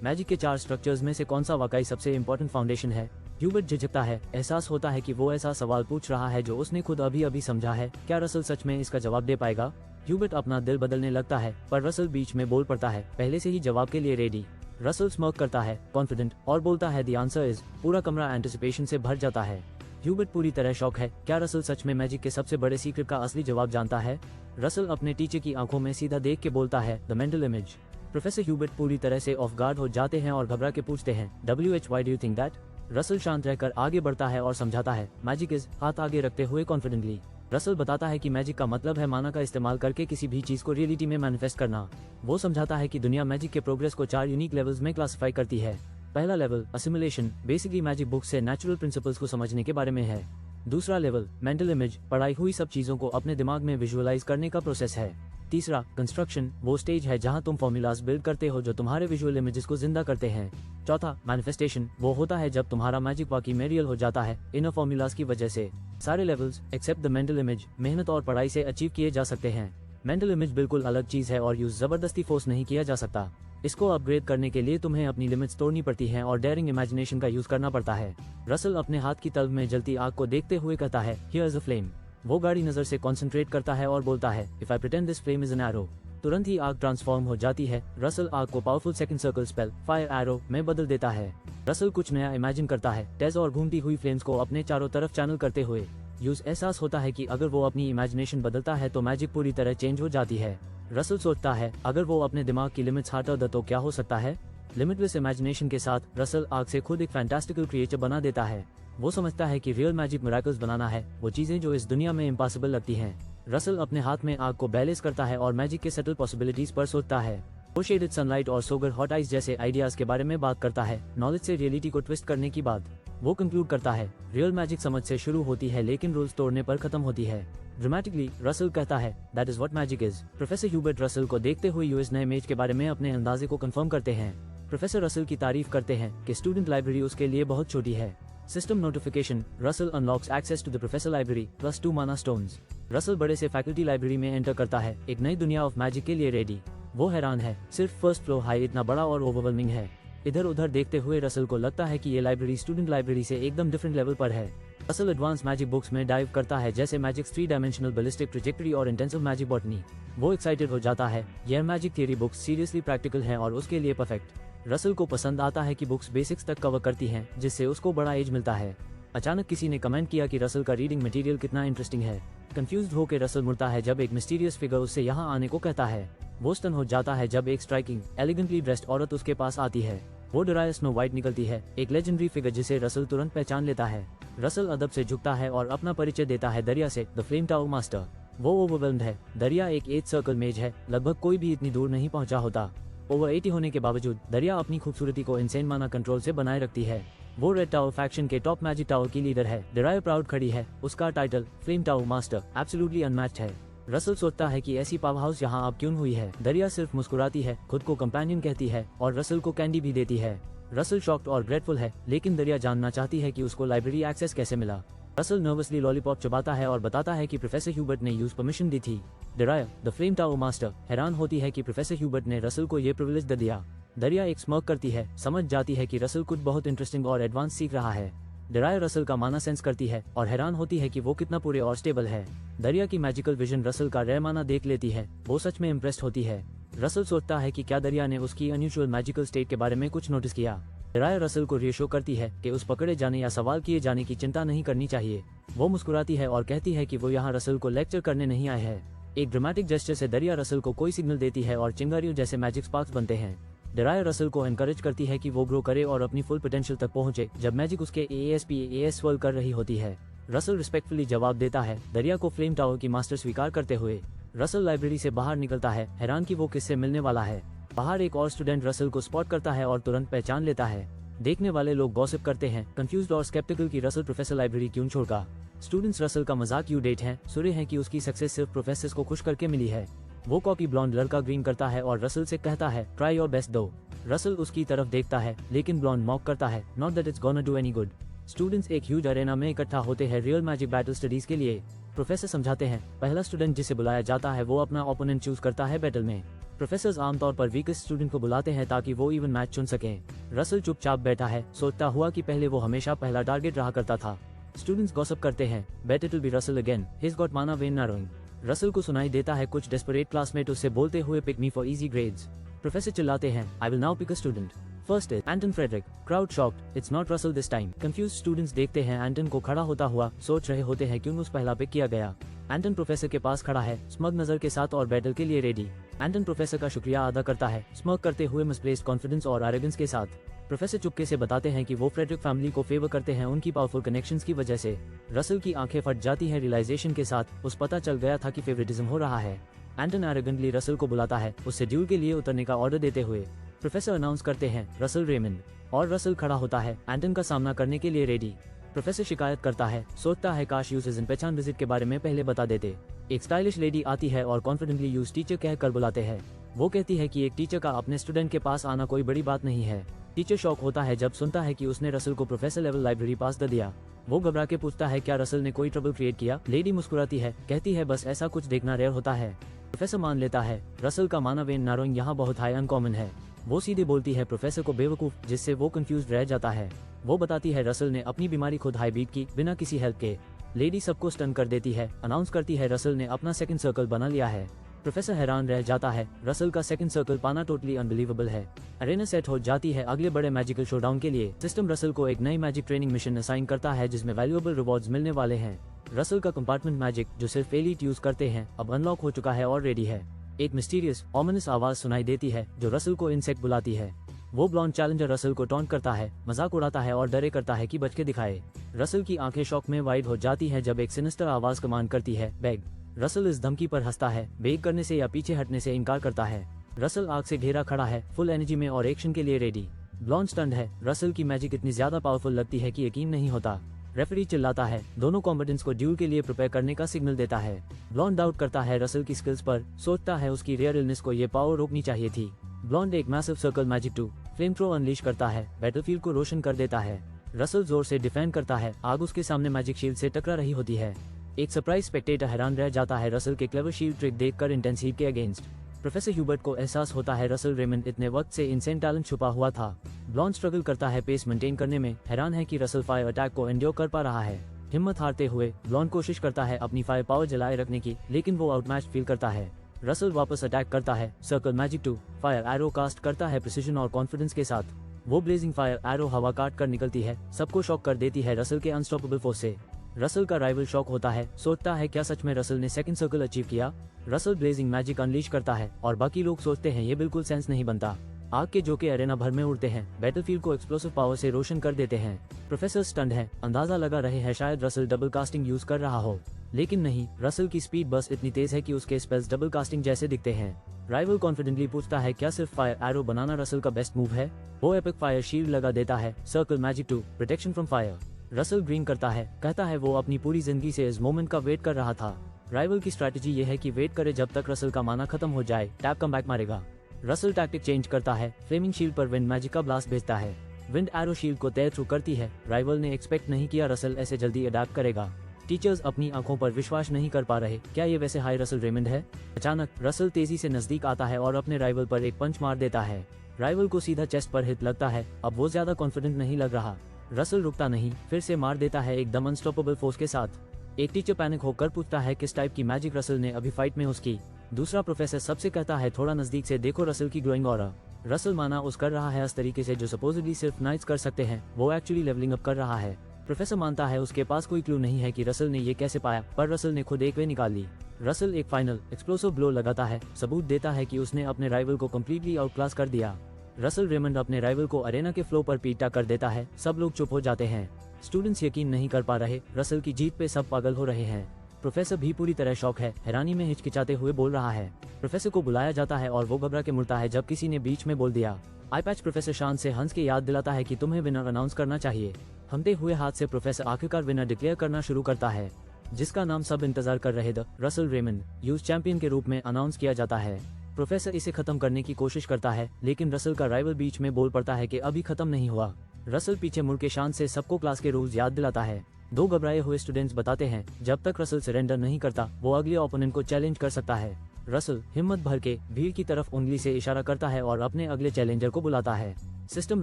मैजिक के 4 स्ट्रक्चर्स में से कौन सा वाकई सबसे इम्पोर्टेंट फाउंडेशन है। ह्यूबर्ट झिझकता है, एहसास होता है कि वो ऐसा सवाल पूछ रहा है जो उसने खुद अभी अभी समझा है। क्या रसल सच में इसका जवाब दे पाएगा? ह्यूबर्ट अपना दिल बदलने लगता है, पर रसल बीच में बोल पड़ता है, पहले से ही जवाब के लिए रेडी। रसल स्मर्क करता है, कॉन्फिडेंट, और बोलता है द आंसर इज। पूरा कमरा एंटिसिपेशन से भर जाता है। ह्यूबर्ट पूरी तरह शॉक है। क्या रसल सच में मैजिक के सबसे बड़े सीक्रेट का असली जवाब जानता है? रसल अपने टीचर की आंखों में सीधा देख के बोलता है, the mental image. Professor Hubert पूरी तरह से ऑफ गार्ड हो जाते हैं और घबरा के पूछते हैं, WH why do you think that? Russell शांत रहकर आगे बढ़ता है और समझाता है, मैजिक इज, हाथ आगे रखते हुए कॉन्फिडेंटली। रसल बताता है कि मैजिक का मतलब है माना का इस्तेमाल करके किसी भी चीज को रियलिटी में मैनिफेस्ट करना। वो समझाता है कि दुनिया मैजिक के प्रोग्रेस को 4 यूनिक लेवल्स में क्लासिफाई करती है। पहला level assimilation, basically magic book से नेचुरल प्रिंसिपल्स को समझने के बारे में है। दूसरा लेवल मेंटल इमेज, पढ़ाई हुई सब चीजों को अपने दिमाग में विजुअलाइज करने का प्रोसेस है। तीसरा कंस्ट्रक्शन, वो स्टेज है जहां तुम फॉर्मूलाज बिल्ड करते हो जो तुम्हारे विजुअल इमेजेस को जिंदा करते हैं। चौथा मैनिफेस्टेशन, वो होता है जब तुम्हारा मैजिक वाकई में रियल हो जाता है इनर फॉर्मूलाज की वजह से। सारे levels except the mental image मेहनत और पढ़ाई से अचीव किए जा सकते हैं। मेंटल इमेज बिल्कुल अलग चीज है और यूज जबरदस्ती फोर्स नहीं किया जा सकता। इसको अपग्रेड करने के लिए तुम्हें अपनी लिमिट्स तोड़नी पड़ती हैं और डेयरिंग इमेजिनेशन का यूज करना पड़ता है। रसल अपने हाथ की तलब में जलती आग को देखते हुए कहता है, हियर इज अ फ्लेम। वो गाड़ी नजर से कंसंट्रेट करता है और बोलता है, if I pretend this flame is an arrow. तुरंत ही आग ट्रांसफॉर्म हो जाती है। रसल आग को powerful second circle spell fire arrow में बदल देता है। रसल कुछ नया इमेजिन करता है, टेज और घूमती हुई फ्लेम्स को अपने चारों तरफ चैनल करते हुए। यूज एहसास होता है कि अगर वो अपनी इमेजिनेशन बदलता है तो मैजिक पूरी तरह चेंज हो जाती है। रसल सोचता है, अगर वो अपने दिमाग की लिमिट्स हटा दे तो क्या हो सकता है। लिमिटलेस इमेजिनेशन के साथ रसल आग से खुद एक फैंटास्टिकल क्रिएचर बना देता है। वो समझता है कि रियल मैजिक मिरेकल्स बनाना है, वो चीजें जो इस दुनिया में इम्पॉसिबल लगती हैं। रसल अपने हाथ में आग को बैलेंस करता है और मैजिक के सटल पॉसिबिलिटीज पर सोचता है। वो शेडेड सनलाइट और सोगर हॉट आइज जैसे आइडियाज के बारे में बात करता है। नॉलेज से रियलिटी को ट्विस्ट करने की बात वो कंक्लूड करता है, रियल मैजिक समझ से शुरू होती है लेकिन रूल्स तोड़ने पर खत्म होती है। ड्रामेटिकली रसल कहता है, that is what magic is. Professor Hubert Russell को देखते हुए यूएस नए इमेज के बारे में अपने अंदाजे को कंफर्म करते हैं। प्रोफेसर रसल की तारीफ करते हैं कि स्टूडेंट लाइब्रेरी उसके लिए बहुत छोटी है। System notification, Russell unlocks access to the professor library plus 2 mana stones. Russell बड़े से फैकल्टी लाइब्रेरी में एंटर करता है, एक नई दुनिया ऑफ मैजिक के लिए रेडी। वो हैरान है, सिर्फ फर्स्ट फ्लोर हाई इतना बड़ा और ओवरवेलमिंग है। इधर उधर देखते हुए रसल को लगता है कि ये लाइब्रेरी स्टूडेंट लाइब्रेरी से एकदम डिफरेंट लेवल पर है। रसल एडवांस मैजिक बुक्स में डाइव करता है जैसे मैजिक 3 डायमेंशनल बैलिस्टिक ट्रैजेक्टरी और इंटेंसिव मैजिक बॉटनी। वो एक्साइटेड हो जाता है, यह magic theory books seriously practical हैं और उसके लिए परफेक्ट। रसल को पसंद आता है कि बुक्स बेसिक्स तक कवर करती हैं जिससे उसको बड़ा एज मिलता है। अचानक किसी ने कमेंट किया कि रसल का रीडिंग मटेरियल कितना इंटरेस्टिंग है। कंफ्यूज्ड होकर रसल मुड़ता है जब एक मिस्टीरियस फिगर उससे यहाँ आने को कहता है। वो स्टन हो जाता है जब एक स्ट्राइकिंग एलिगेंटली ड्रेस्ड औरत उसके पास आती है। वो डराया स्नो वाइट निकलती है, एक लेजेंडरी फिगर जिसे रसल तुरंत पहचान लेता है। रसल अदब से झुकता है और अपना परिचय देता है दरिया से, द फ्लेम टावर मास्टर। वो ओवरवेल्म्ड है। दरिया एक 8 सर्कल मेज है, लगभग कोई भी इतनी दूर नहीं पहुंचा होता। ओवर 80 होने के बावजूद दरिया अपनी खूबसूरती को इनसेन माना कंट्रोल से बनाए रखती है। वो रेड टावर फैक्शन के टॉप मैजिक टावर की लीडर है। डराया प्राउड खड़ी है, उसका title flame tower master absolutely unmatched है। रसल सोचता है कि ऐसी पावर हाउस यहाँ अब क्यों हुई है। दरिया सिर्फ मुस्कुराती है, खुद को कंपेनियन कहती है और रसल को कैंडी भी देती है। रसल शॉक्ड और ग्रेटफुल है, लेकिन दरिया जानना चाहती है कि उसको लाइब्रेरी एक्सेस कैसे मिला। रसल नर्वसली लॉलीपॉप चबाता है और बताता है कि प्रोफेसर ह्यूबर्ट ने यूज परमिशन दी थी। डराया द फ्लेम टावर मास्टर हैरान होती है कि प्रोफेसर ह्यूबर्ट ने रसल को ये प्रिविलेज दे दिया। दरिया एक स्मर्क करती है, समझ जाती है कि रसल कुछ बहुत इंटरेस्टिंग और एडवांस सीख रहा है। डराया रसल का माना सेंस करती है और हैरान होती है कि वो कितना पूरे और स्टेबल है। दरिया की मैजिकल विजन रसल का रेयर माना देख लेती है, वो सच में इम्प्रेस्ड होती है। रसल सोचता है कि क्या दरिया ने उसकी अनयूजुअल मैजिकल स्टेट के बारे में कुछ नोटिस किया। डराया रसल को रिएश्योर करती है कि उस पकड़े जाने या सवाल किए जाने की चिंता नहीं करनी चाहिए। वो मुस्कुराती है और कहती है कि वो यहाँ रसल को लेक्चर करने नहीं आए हैं। एक ड्रामेटिक जेस्चर से दरिया रसल को कोई सिग्नल देती है और चिंगारियों जैसे मैजिक स्पार्क्स बनते हैं। डराया रसल को एनकरेज करती है कि वो ग्रो करे और अपनी फुल पोटेंशियल तक पहुंचे जब मैजिक उसके AAS स्वर्ल कर रही होती है। रसल रिस्पेक्टफुली जवाब देता है, दरिया को फ्लेम टावर की मास्टर स्वीकार करते हुए। रसल लाइब्रेरी से बाहर निकलता है, हैरान कि वो किससे मिलने वाला है। बाहर एक और स्टूडेंट रसल को स्पॉट करता है और तुरंत पहचान लेता है। देखने वाले लोग गॉसिप करते हैं, कंफ्यूज्ड और स्केप्टिकल कि रसल प्रोफेसर लाइब्रेरी क्यों छोड़गा। स्टूडेंट्स रसल का मजाक उड़ाते हैं, सुरे हैं कि उसकी सक्सेस सिर्फ प्रोफेसर्स को खुश करके मिली है। वो कॉकी ब्लॉन्ड लड़का ग्रीन करता है और रसल से कहता है, ट्राई योर बेस्ट दो। रसल उसकी तरफ देखता है, लेकिन ब्लॉन्ड मॉक करता है, not that it's gonna do any good. Students एक ह्यूज अरेना में इकट्ठा होते हैं रियल मैजिक बैटल स्टडीज के लिए। प्रोफेसर समझाते हैं, पहला स्टूडेंट जिसे बुलाया जाता है वो अपना ओपोनेंट चूज करता है बैटल में। प्रोफेसर आमतौर पर वीकेस्ट स्टूडेंट को बुलाते हैं ताकि वो इवन मैच चुन सकें। रसल चुपचाप बैठा है, सोचता हुआ कि पहले वो हमेशा पहला टारगेट रहा करता था। स्टूडेंट्स गॉसिप करते हैं, bet it will be Russell again, he has got माना वेन नारोइंग। रसल को सुनाई देता है कुछ डेस्परेट क्लासमेट उससे बोलते हुए, pick me for easy grades. Professor चिल्लाते हैं, I will now pick a student. First is Anton Frederick. Crowd shocked, it's not Russell this time. Confused students देखते हैं एंटन को खड़ा होता हुआ, सोच रहे होते हैं क्यों उस पहला पिक किया गया। एंटन प्रोफेसर के पास खड़ा है, स्मग नजर के साथ और बैटल के लिए रेडी। एंटन प्रोफेसर का शुक्रिया अदा करता है, स्मग करते हुए मिसप्लेस्ड कॉन्फिडेंस और एरोगेंस के साथ। प्रोफेसर चुपके से बताते हैं कि वो फ्रेडरिक फैमिली को फेवर करते हैं उनकी पावरफुल कनेक्शंस की वजह से। रसल की आंखें फट जाती हैं रियलाइजेशन के साथ, उस पता चल गया था कि फेवरेटिज्म हो रहा है। एंटन एरोगेंटली रसल को बुलाता है, उससे ड्यूल के लिए उतरने का ऑर्डर देते हुए। प्रोफेसर अनाउंस करते हैं, रसल रेमंड, और रसल खड़ा होता है, एंटन का सामना करने के लिए रेडी। प्रोफेसर शिकायत करता है, सोचता है काश यूज इस पहचान विजिट के बारे में पहले बता देते। एक स्टाइलिश लेडी आती है और कॉन्फिडेंटली यूज टीचर कहकर बुलाते हैं। वो कहती है कि एक टीचर का अपने स्टूडेंट के पास आना कोई बड़ी बात नहीं है। टीचर शॉक होता है जब सुनता है कि उसने रसल को प्रोफेसर लेवल लाइब्रेरी पास दे दिया। वो घबरा के पूछता है, क्या रसल ने कोई ट्रबल क्रिएट किया? लेडी मुस्कुराती है, कहती है बस ऐसा कुछ देखना रेयर होता है। प्रोफेसर मान लेता है, रसल का माना वेन नारोइंग यहाँ बहुत हाई अनकॉमन है। वो सीधे बोलती है प्रोफेसर को बेवकूफ, जिससे वो कंफ्यूज रह जाता है। वो बताती है रसल ने अपनी बीमारी खुद हाई बीट की बिना किसी हेल्प के। लेडी सबको स्टन कर देती है, अनाउंस करती है रसल ने अपना सेकंड सर्कल बना लिया है। प्रोफेसर हैरान रह जाता है, रसल का सेकंड सर्कल पाना टोटली अनबिलीवेबल है। अरेना सेट हो जाती है अगले बड़े मैजिकल शोडाउन के लिए। सिस्टम रसल को एक नई मैजिक ट्रेनिंग मिशन असाइन करता है जिसमें वैल्यूएबल रिवॉर्ड्स मिलने वाले हैं। रसल का कंपार्टमेंट मैजिक, जो सिर्फ एलीट यूज करते हैं, अब अनलॉक हो चुका है और रेडी है। एक मिस्टीरियस ऑमिनस आवाज सुनाई देती है जो रसल को इनसेक्ट बुलाती है। वो ब्लॉन्ड चैलेंजर रसल को टॉन्ट करता है, मजाक उड़ाता है और डरे करता है कि बच के दिखाए। रसल की आंखें शॉक में वाइड हो जाती हैं जब एक सिनिस्टर आवाज कमांड करती है, बैग। रसल इस धमकी पर हंसता है, बेग करने से या पीछे हटने से इनकार करता है। रसल आग से घेरा खड़ा है, फुल एनर्जी में और एक्शन के लिए रेडी। ब्लॉन्ड स्टंड है, रसल की मैजिक इतनी ज्यादा पावरफुल लगती है कि यकीन नहीं होता। रेफरी चिल्लाता है, दोनों कॉम्बेटेंट्स को ड्यूल के लिए प्रिपेयर करने का सिग्नल देता है। ब्लॉन्ड डाउट करता है रसल की स्किल्स पर, सोचता है उसकी रेयर इलनेस को ये पावर रोकनी चाहिए थी। ब्लॉन्ड एक massive circle magic 2 flame throw unleash करता है, बैटलफील्ड को रोशन कर देता है। रसल जोर से डिफेंड करता है, आग उसके सामने मैजिक शील्ड से टकरा रही होती है। एक सरप्राइज स्पेक्टेटर हैरान रह जाता है रसल के क्लेवर शील्ड ट्रिक देखकर इंटेंस हीट के अगेंस्ट। प्रोफेसर ह्यूबर्ट को एहसास होता है रसल रेमंड इतने वक्त से इनसेन टैलेंट छुपा हुआ था। ब्लॉन्ड स्ट्रगल करता है पेस मेंटेन करने में, हैरान है कि रसल फायर अटैक को एंड्योर कर पा रहा है। हिम्मत हारते हुए ब्लॉन्ड कोशिश करता है अपनी फायर पावर जलाए रखने की, लेकिन वो आउटमैच फील करता है। रसल वापस अटैक करता है, circle magic 2 fire arrow cast करता है प्रिसिजन और कॉन्फिडेंस के साथ। वो ब्लेजिंग फायर एरो हवा काट कर निकलती है, सबको शॉक कर देती है रसल के अनस्टॉपेबल फोर्स से। रसल का राइवल शॉक होता है, सोचता है क्या सच में रसल ने सेकंड सर्कल अचीव किया। रसल ब्लेजिंग मैजिक अनलीश करता है और बाकी लोग सोचते हैं ये बिल्कुल सेंस नहीं बनता। आग के झोंके अरेना भर में उड़ते हैं, बैटलफील्ड को एक्सप्लोसिव पावर से रोशन कर देते हैं। प्रोफेसर स्टंड है, अंदाजा लगा रहे हैं शायद रसल डबल कास्टिंग यूज कर रहा हो, लेकिन नहीं, रसल की स्पीड बस इतनी तेज है कि उसके स्पेल्स डबल कास्टिंग जैसे दिखते हैं। राइवल कॉन्फिडेंटली पूछता है क्या सिर्फ फायर एरो बनाना रसल का बेस्ट मूव है। वो एपिक फायर शील्ड लगा देता है, circle magic 2 protection from fire. Russell green करता है, कहता है वो अपनी पूरी जिंदगी से इस मोमेंट का वेट कर रहा था। राइवल की स्ट्रैटेजी ये है कि वेट करे जब तक रसल का माना खत्म हो जाए, टैप कम बैक मारेगा। रसल टैक्टिक चेंज करता है, फ्लेमिंग शील्ड पर विंड मैजिक का ब्लास्ट भेजता है। विंड एरो शील्ड को तेज थ्रू करती है। राइवल ने एक्सपेक्ट नहीं किया रसल ऐसे जल्दी अडैप्ट करेगा। टीचर्स अपनी आंखों पर विश्वास नहीं कर पा रहे, क्या ये वैसे हाई रसल रेमंड है? अचानक रसल तेजी से नजदीक आता है और अपने राइवल पर एक पंच मार देता है। राइवल को सीधा चेस्ट पर हिट लगता है, अब वो ज्यादा कॉन्फिडेंट नहीं लग रहा। रसल रुकता नहीं, फिर से मार देता है एकदम अनस्टॉपेबल फोर्स के साथ। एक टीचर पैनिक होकर पूछता है किस टाइप की मैजिक रसल ने अभी फाइट में उसकी। दूसरा प्रोफेसर सबसे कहता है थोड़ा नजदीक से देखो रसल की ग्लोइंग ऑरा। रसल माना उस कर रहा है इस तरीके से जो सपोजिटली सिर्फ नाइट्स कर सकते हैं, वो एक्चुअली लेवलिंग अप कर रहा है। प्रोफेसर मानता है उसके पास कोई क्लू नहीं है कि रसल ने ये कैसे पाया, पर रसल ने खुद एक वे निकाल ली। रसल एक फाइनल एक्सप्लोसिव ब्लो लगाता है, सबूत देता है कि उसने अपने राइवल को कम्प्लीटली आउटक्लास कर दिया। रसल रेमंड अपने राइवल को अरेना के फ्लो पर पीटा कर देता है, सब लोग चुप हो जाते हैं। स्टूडेंट्स यकीन नहीं कर पा रहे, रसल की जीत पे सब पागल हो रहे हैं। प्रोफेसर भी पूरी तरह शॉक है, हैरानी में हिचकिचाते हुए बोल रहा है। प्रोफेसर को बुलाया जाता है और वो घबरा के मुड़ता है जब किसी ने बीच में बोल दिया। आई पैच प्रोफेसर शान से हंस के याद दिलाता है कि तुम्हें विनर अनाउंस करना चाहिए। थमते हुए हाथ से प्रोफेसर आखिरकार विनर डिक्लेयर करना शुरू करता है, जिसका नाम सब इंतजार कर रहे थे। रसल रेमंड यूज चैंपियन के रूप में अनाउंस किया जाता है। प्रोफेसर इसे खत्म करने की कोशिश करता है, लेकिन रसल का राइवल बीच में बोल पड़ता है कि अभी खत्म नहीं हुआ। रसल पीछे मुड़ के शांत से सबको क्लास के रूल्स याद दिलाता है। दो घबराए हुए स्टूडेंट्स बताते हैं जब तक रसल सरेंडर नहीं करता वो अगले ओपोनेंट को चैलेंज कर सकता है। रसल हिम्मत भर के भीड़ की तरफ उंगली से इशारा करता है और अपने अगले चैलेंजर को बुलाता है। सिस्टम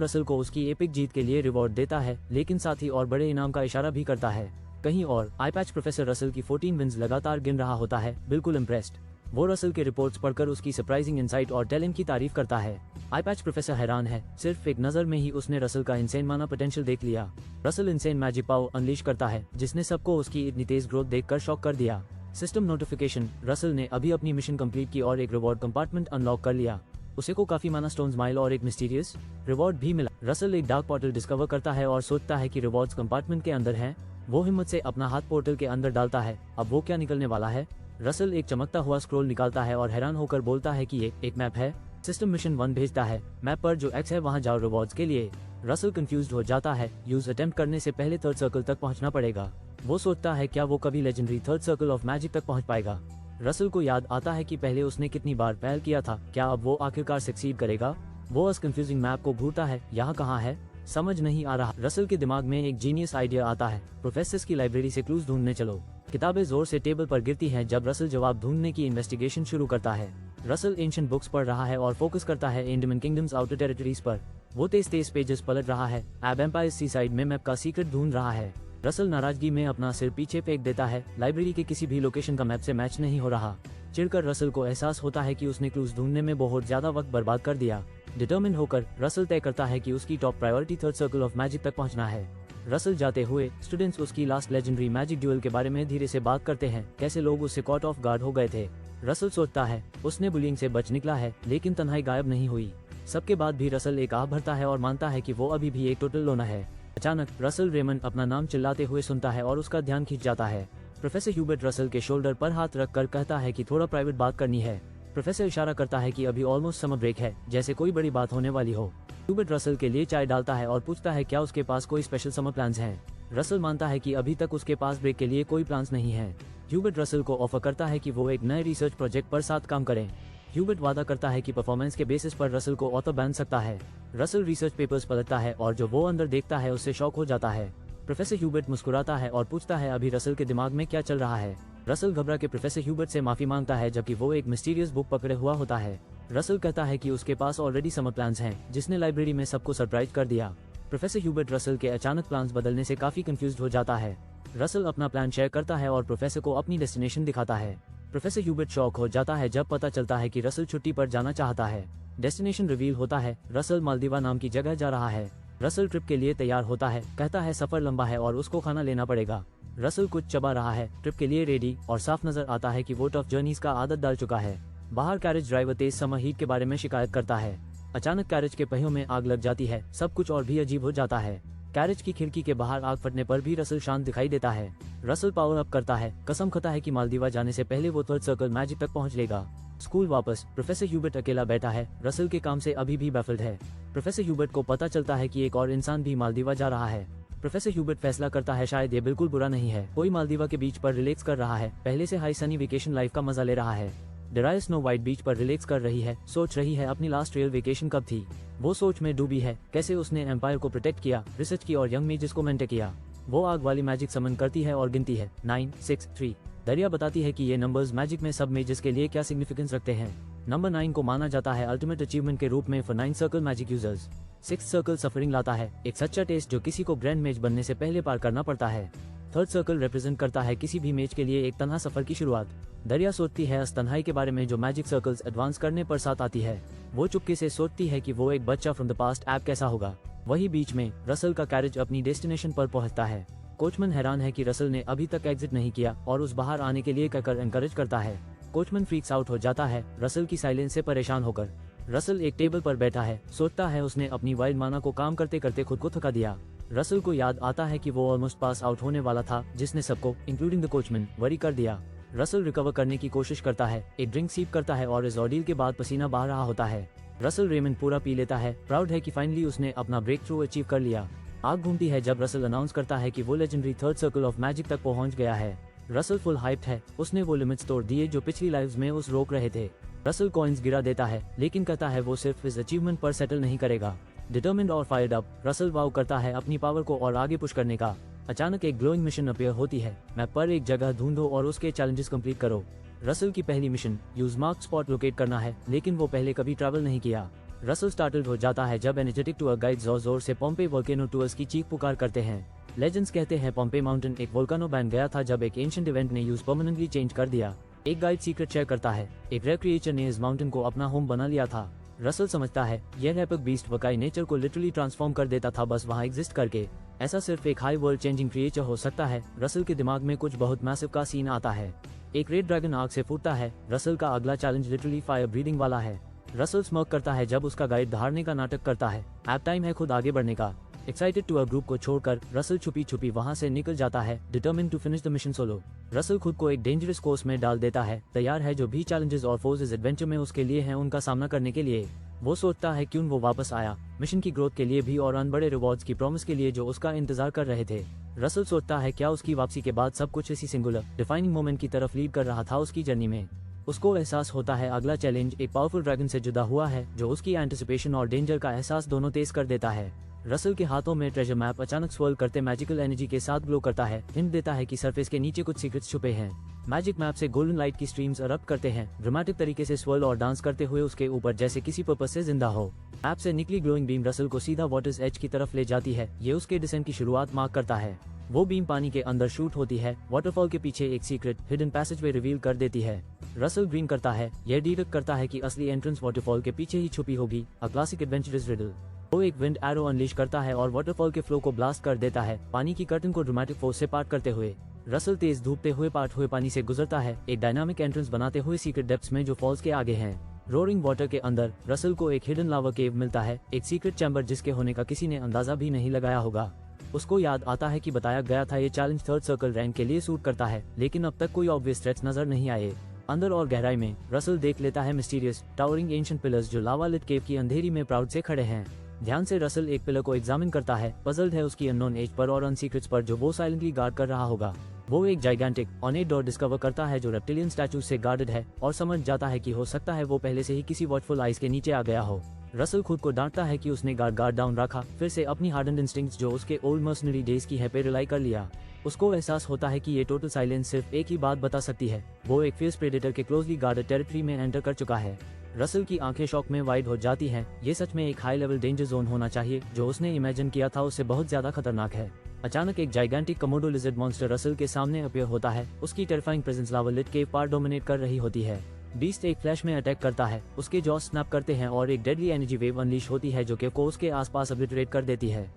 रसल को उसकी एपिक जीत के लिए रिवॉर्ड देता है, लेकिन साथ ही और बड़े इनाम का इशारा भी करता है। कहीं और आई पैच प्रोफेसर रसल की 14 विन्स लगातार गिन रहा होता है, बिल्कुल इम्प्रेस्ड। वो रसल के रिपोर्ट्स पढ़कर उसकी सरप्राइजिंग इंसाइट और टैलेंट की तारीफ करता है। आई पैच प्रोफेसर हैरान है, सिर्फ एक नजर में ही उसने रसल का इंसेन माना पोटेंशियल देख लिया। Russell insane magic power unleash करता है जिसने सबको उसकी इतनी तेज ग्रोथ देखकर शॉक कर दिया। सिस्टम नोटिफिकेशन, रसल ने अभी अपनी मिशन कंप्लीट की और एक रिवॉर्ड कंपार्टमेंट अनलॉक कर लिया। उसे को काफी माना स्टोन माइल और एक मिस्टीरियस रिवॉर्ड भी मिला। रसल एक डार्क पोर्टल डिस्कवर करता है और सोचता है कि रिवॉर्ड्स कंपार्टमेंट के अंदर हैं। वो हिम्मत से अपना हाथ पोर्टल के अंदर डालता है। अब वो क्या निकलने वाला है? रसल एक चमकता हुआ स्क्रोल निकालता है और हैरान होकर बोलता है कि ये एक मैप है। सिस्टम मिशन 1 भेजता है, मैप पर जो एक्स है वहाँ जाओ रिवॉर्ड्स के लिए। रसल कंफ्यूज्ड हो जाता है, यूज अटेम्प्ट करने से पहले थर्ड सर्कल तक पहुँचना पड़ेगा। वो सोचता है क्या वो कभी legendary third circle of magic तक पहुँच पाएगा। रसल को याद आता है कि पहले उसने कितनी बार पहल किया था, क्या अब वो आखिरकार सक्सीड करेगा? वो उस कंफ्यूजिंग मैप को घूरता है, यहाँ कहाँ है समझ नहीं आ रहा। रसल के दिमाग में एक जीनियस आइडिया आता है, प्रोफेसर्स की लाइब्रेरी से क्लूज ढूंढने चलो। किताबें जोर से टेबल पर गिरती हैं जब रसल जवाब ढूंढने की इन्वेस्टिगेशन शुरू करता है। रसल एंशिएंट बुक्स पढ़ रहा है और फोकस करता है एंडमन किंगडम्स आउटर टेरिटरीज पर। वो तेज पेजेस पलट रहा है, एब एम्पायर सी साइड में मैप का सीक्रेट ढूंढ रहा है। रसल नाराजगी में अपना सिर पीछे फेंक देता है, लाइब्रेरी के किसी भी लोकेशन का मैप से मैच नहीं हो रहा। चिढ़कर रसल को एहसास होता है कि उसने क्लूज ढूंढने में बहुत ज्यादा वक्त बर्बाद कर दिया। डिटर्मिन होकर रसल तय करता है कि उसकी top priority third circle of magic तक पहुंचना है। रसल जाते हुए स्टूडेंट्स उसकी लास्ट लेजेंडरी मैजिक ड्यूल के बारे में धीरे से बात करते हैं, कैसे लोग उससे कॉट ऑफ गार्ड हो गए थे। रसल सोचता है उसने बुलिंग से बच निकला है, लेकिन तन्हाई गायब नहीं हुई। सबके बाद भी रसल एक आह भरता है और मानता है कि वो अभी भी एक टोटल लोना है। अचानक रसल रेमंड अपना नाम चिल्लाते हुए सुनता है और उसका ध्यान खींच जाता है। प्रोफेसर ह्यूबर्ट रसल के शोल्डर पर हाथ रखकर कहता है कि थोड़ा प्राइवेट बात करनी है। प्रोफेसर इशारा करता है कि अभी ऑलमोस्ट समर ब्रेक है, जैसे कोई बड़ी बात होने वाली हो। ह्यूबर्ट रसल के लिए चाय डालता है और पूछता है क्या उसके पास कोई स्पेशल समर प्लान्स हैं। रसल मानता है कि अभी तक उसके पास ब्रेक के लिए कोई प्लान्स नहीं है। ह्यूबर्ट रसल को ऑफर करता है कि वो एक नए रिसर्च प्रोजेक्ट पर साथ काम करें। ह्यूबर्ट वादा करता है कि परफॉर्मेंस के बेसिस पर रसल को ऑथर बन सकता है। रसल रिसर्च पेपर्स पलटता है और जो वो अंदर देखता है उससे शॉक हो जाता है। प्रोफेसर ह्यूबर्ट मुस्कुराता है और पूछता है अभी रसल के दिमाग में क्या चल रहा है। रसल घबरा के प्रोफेसर ह्यूबर्ट से माफी मांगता है जबकि वो एक मिस्टीरियस बुक पकड़े हुआ होता है। रसल कहता है कि उसके पास ऑलरेडी समर प्लान्स हैं, जिसने लाइब्रेरी में सबको सरप्राइज कर दिया। प्रोफेसर ह्यूबर्ट रसल के अचानक प्लान्स बदलने से काफी कंफ्यूज्ड हो जाता है। रसल अपना प्लान शेयर करता है और प्रोफेसर को अपनी डेस्टिनेशन दिखाता है। प्रोफेसर ह्यूबर्ट शॉक हो जाता है जब पता चलता है कि रसल छुट्टी पर जाना चाहता है। डेस्टिनेशन रिवील होता है, रसल मालदीवा नाम की जगह जा रहा है। रसल ट्रिप के लिए तैयार होता है, कहता है सफर लंबा है और उसको खाना लेना पड़ेगा। रसल कुछ चबा रहा है, ट्रिप के लिए रेडी, और साफ नजर आता है कि वो टफ जर्नीज का आदत डाल चुका है। बाहर कैरेज ड्राइवर तेज समर हीट के बारे में शिकायत करता है। अचानक कैरेज के पहियों में आग लग जाती है, सब कुछ और भी अजीब हो जाता है। कैरेज की खिड़की के बाहर आग फटने पर भी रसल शांत दिखाई देता है। रसल पावर अप करता है, कसम खाता है कि मालदीवा जाने से पहले वो थर्ड सर्कल मैजिक तक पहुंच लेगा। स्कूल वापस प्रोफेसर ह्यूबर्ट अकेला बैठा है, रसल के काम से अभी भी बैफल्ड है। प्रोफेसर ह्यूबर्ट को पता चलता है कि एक और इंसान भी मालदीवा जा रहा है। प्रोफेसर ह्यूबर्ट फैसला करता है शायद ये बिल्कुल बुरा नहीं है, कोई मालदीवा के बीच पर रिलैक्स कर रहा है, पहले से हाई सनी वेकेशन लाइफ का मजा ले रहा है। डेराय स्नो व्हाइट बीच पर रिलैक्स कर रही है, सोच रही है अपनी लास्ट रियल वेकेशन कब थी। वो सोच में डूबी है, कैसे उसने एम्पायर को प्रोटेक्ट किया, रिसर्च की और यंग मेजेस को मेंटेन किया। वो आग वाली मैजिक समन करती है और गिनती है 9, 6, 3। दरिया बताती है कि ये नंबर्स मैजिक में सब मेजेस के लिए क्या सिग्निफिकेंस रखते हैं। नंबर 9 को माना जाता है अल्टीमेट अचीवमेंट के रूप में for 9 circle magic users. 6 circle suffering लाता है, एक सच्चा टेस्ट जो किसी को ग्रैंड मेज बनने से पहले पार करना पड़ता है। थर्ड सर्कल रिप्रेजेंट करता है किसी भी मेज के लिए एक तन्हा सफर की शुरुआत। दरिया सोचती है उस तन्हाई के बारे में जो मैजिक सर्कल्स एडवांस करने पर साथ आती है। वो चुपके से सोचती है कि वो एक बच्चा फ्रॉम द पास्ट ऐप कैसा होगा। वही बीच में रसल का कैरेज अपनी डेस्टिनेशन पर पहुंचता है। कोचमैन हैरान है कि रसल ने अभी तक एग्जिट नहीं किया और उस बाहर आने के लिए कहकर एनकरेज करता है। कोचमैन फ्रीक्स आउट हो जाता है रसल की साइलेंस से परेशान होकर। रसल एक टेबल पर बैठा है, सोचता है उसने अपनी वाइल्ड माना को काम करते करते खुद को थका दिया। रसल को याद आता है कि वो ऑलमोस्ट पास आउट होने वाला था, जिसने सबको इंक्लूडिंग द कोचमैन वरी कर दिया। रसल रिकवर करने की कोशिश करता है, एक ड्रिंक सीप करता है और इस ऑर्डील के बाद पसीना बह रहा होता है। रसल रेमंड पूरा पी लेता है, प्राउड है कि फाइनली उसने अपना ब्रेक थ्रू अचीव कर लिया। आग घूमती है जब रसल अनाउंस करता है कि वो legendary third circle of magic तक पहुंच गया है। रसल फुल हाइप्ड है, उसने वो लिमिट्स तोड़ दिए जो पिछली लाइव्स में उस रोक रहे थे। रसल कॉइन्स गिरा देता है, लेकिन कहता है वो सिर्फ इस अचीवमेंट पर सेटल नहीं करेगा। डिटर्मिन्ड और फायर्ड अप, रसल वाव करता है अपनी पावर को और आगे पुश करने का। अचानक एक ग्लोइंग मिशन अपीयर होती है। मैप पर एक जगह ढूंढो और उसके चैलेंजेस कंप्लीट करो। रसल की पहली mission use mark spot locate करना है, लेकिन वो पहले कभी ट्रैवल नहीं किया। रसल स्टार्टल्ड हो जाता है जब एनर्जेटिक टूर गाइड जोर से पोम्पे वोल्केनो टूर्स की चीख पुकार करते हैं। लेजेंड्स कहते हैं पोम्पे माउंटेन एक वोल्केनो बन गया था जब एक एंशिएंट इवेंट ने यूज परमानेंटली चेंज कर दिया। एक गाइड सीक्रेट शेयर करता है, एक रेयर क्रिएचर ने इस माउंटेन को अपना होम बना लिया था। रसल समझता है यह एपिक बीस्ट वकाई नेचर को लिटरली ट्रांसफॉर्म कर देता था बस वहाँ एग्जिस्ट करके। ऐसा सिर्फ एक हाई वर्ल्ड चेंजिंग क्रिएचर हो सकता है। रसल के दिमाग में कुछ बहुत मैसिव का सीन आता है। एक रेड ड्रैगन आग से फूटता है। रसल का अगला चैलेंज लिटरली फायर ब्रीदिंग वाला है। रसल स्मर्क करता है जब उसका गाइड धारने का नाटक करता है। अब टाइम है खुद आगे बढ़ने का। एक्साइटेड टू अ ग्रुप को छोड़कर रसल छुपी छुपी वहां से निकल जाता है, determine to finish the mission solo. Russell खुद को एक डेंजरस कोर्स में डाल देता है, तैयार है जो भी चैलेंजेस और फोर्स इस एडवेंचर में उसके लिए हैं उनका सामना करने के लिए। वो सोचता है क्यों वो वापस आया, मिशन की ग्रोथ के लिए भी और अन बड़े रिवॉर्ड्स की प्रॉमिस के लिए जो उसका इंतजार कर रहे थे। रसल सोचता है क्या उसकी वापसी के बाद सब कुछ इसी सिंगुलर डिफाइनिंग मोमेंट की तरफ लीड कर रहा था उसकी जर्नी में। उसको एहसास होता है अगला चैलेंज एक पावरफुल ड्रैगन से जुदा हुआ है जो उसकी एंटिसिपेशन और डेंजर का एहसास दोनों तेज कर देता है। रसल के हाथों में ट्रेजर मैप अचानक स्वर्ल करते मैजिकल एनर्जी के साथ ग्लो करता है, हिंट देता है कि सरफेस के नीचे कुछ सीक्रेट्स छुपे हैं। मैजिक मैप से गोल्डन लाइट की स्ट्रीम्स अरप्ट करते हैं, ड्रामेटिक तरीके से स्वर्ल और डांस करते हुए उसके ऊपर जैसे किसी पर्पस से जिंदा हो। मैप से निकली ग्लोइंग बीम रसल को सीधा वाटर्स एज की तरफ ले जाती है। ये उसके डिसेंट की शुरुआत मार्क करता है। वो बीम पानी के अंदर शूट होती है, वाटरफॉल के पीछे एक सीक्रेट हिडन पैसेजवे रिवील कर देती है। रसल ग्रीन करता है, यह डिडक्ट करता है कि असली एंट्रेंस वाटरफॉल के पीछे ही छुपी होगी। A classic adventurous riddle. वो एक विंड एरो अनलीश करता है और वाटरफॉल के फ्लो को ब्लास्ट कर देता है, पानी की कर्टन को ड्रामेटिक फोर्स से पार्ट करते हुए। रसल तेज धूपते हुए पार्ट हुए पानी से गुजरता है, एक डायनामिक एंट्रेंस बनाते हुए सीक्रेट डेप्थ्स में जो फॉल्स के आगे हैं। रोरिंग वाटर के अंदर रसल को एक हिडन लावा केव मिलता है, एक सीक्रेट चैम्बर जिसके होने का किसी ने अंदाजा भी नहीं लगाया होगा। उसको याद आता है कि बताया गया था ये चैलेंज थर्ड सर्कल रैंक के लिए सूट करता है, लेकिन अब तक कोई ऑब्वियस थ्रेट्स नजर नहीं आए। अंदर और गहराई में रसल देख लेता है मिस्टीरियस टावरिंग एंशिएंट पिलर्स जो लावा लिट केव की अंधेरी में प्राउड से खड़े हैं। ध्यान से रसल एक पिलर को एग्जामिन करता है, पजल्ड है उसकी अननोन एज पर और अनसीक्रेट्स पर जो वो साइलेंटली गार्ड कर रहा होगा। वो एक जाइगेंटिक ऑर्नेट डोर डिस्कवर करता है जो रेप्टिलियन स्टैचूज से गार्डेड है और समझ जाता है कि हो सकता है वो पहले से ही किसी वॉचफुल आइस के नीचे आ गया हो। रसल खुद को डांटता है कि उसने गार्ड डाउन रखा, फिर से अपनी हार्डन्ड इंस्टिंक्ट्स जो उसके ओल्ड मर्सनरी डेज की है पे रिलाई कर लिया। उसको एहसास होता है कि ये टोटल साइलेंस सिर्फ एक ही बात बता सकती है, वो एक फियर्स प्रेडेटर के क्लोजली गार्डेड टेरिटरी में एंटर कर चुका है। रसल की आंखें शॉक में वाइड हो जाती हैं, ये सच में एक हाई लेवल डेंजर जोन होना चाहिए, जो उसने इमेजिन किया था उससे बहुत ज्यादा खतरनाक है। अचानक एक gigantic Komodo lizard monster Russell के सामने अपीयर होता है, उसकी टेरिफाइंग प्रेजेंस लावा लिट केव पार डोमिनेट कर रही होती है। बीस्ट एक फ्लैश में अटैक करता है, उसके जॉ स्नैप करते हैं और एक डेडली एनर्जी वेव अनलीश होती है जो केव को उसके आसपास ऑब्लिटरेट कर देती है।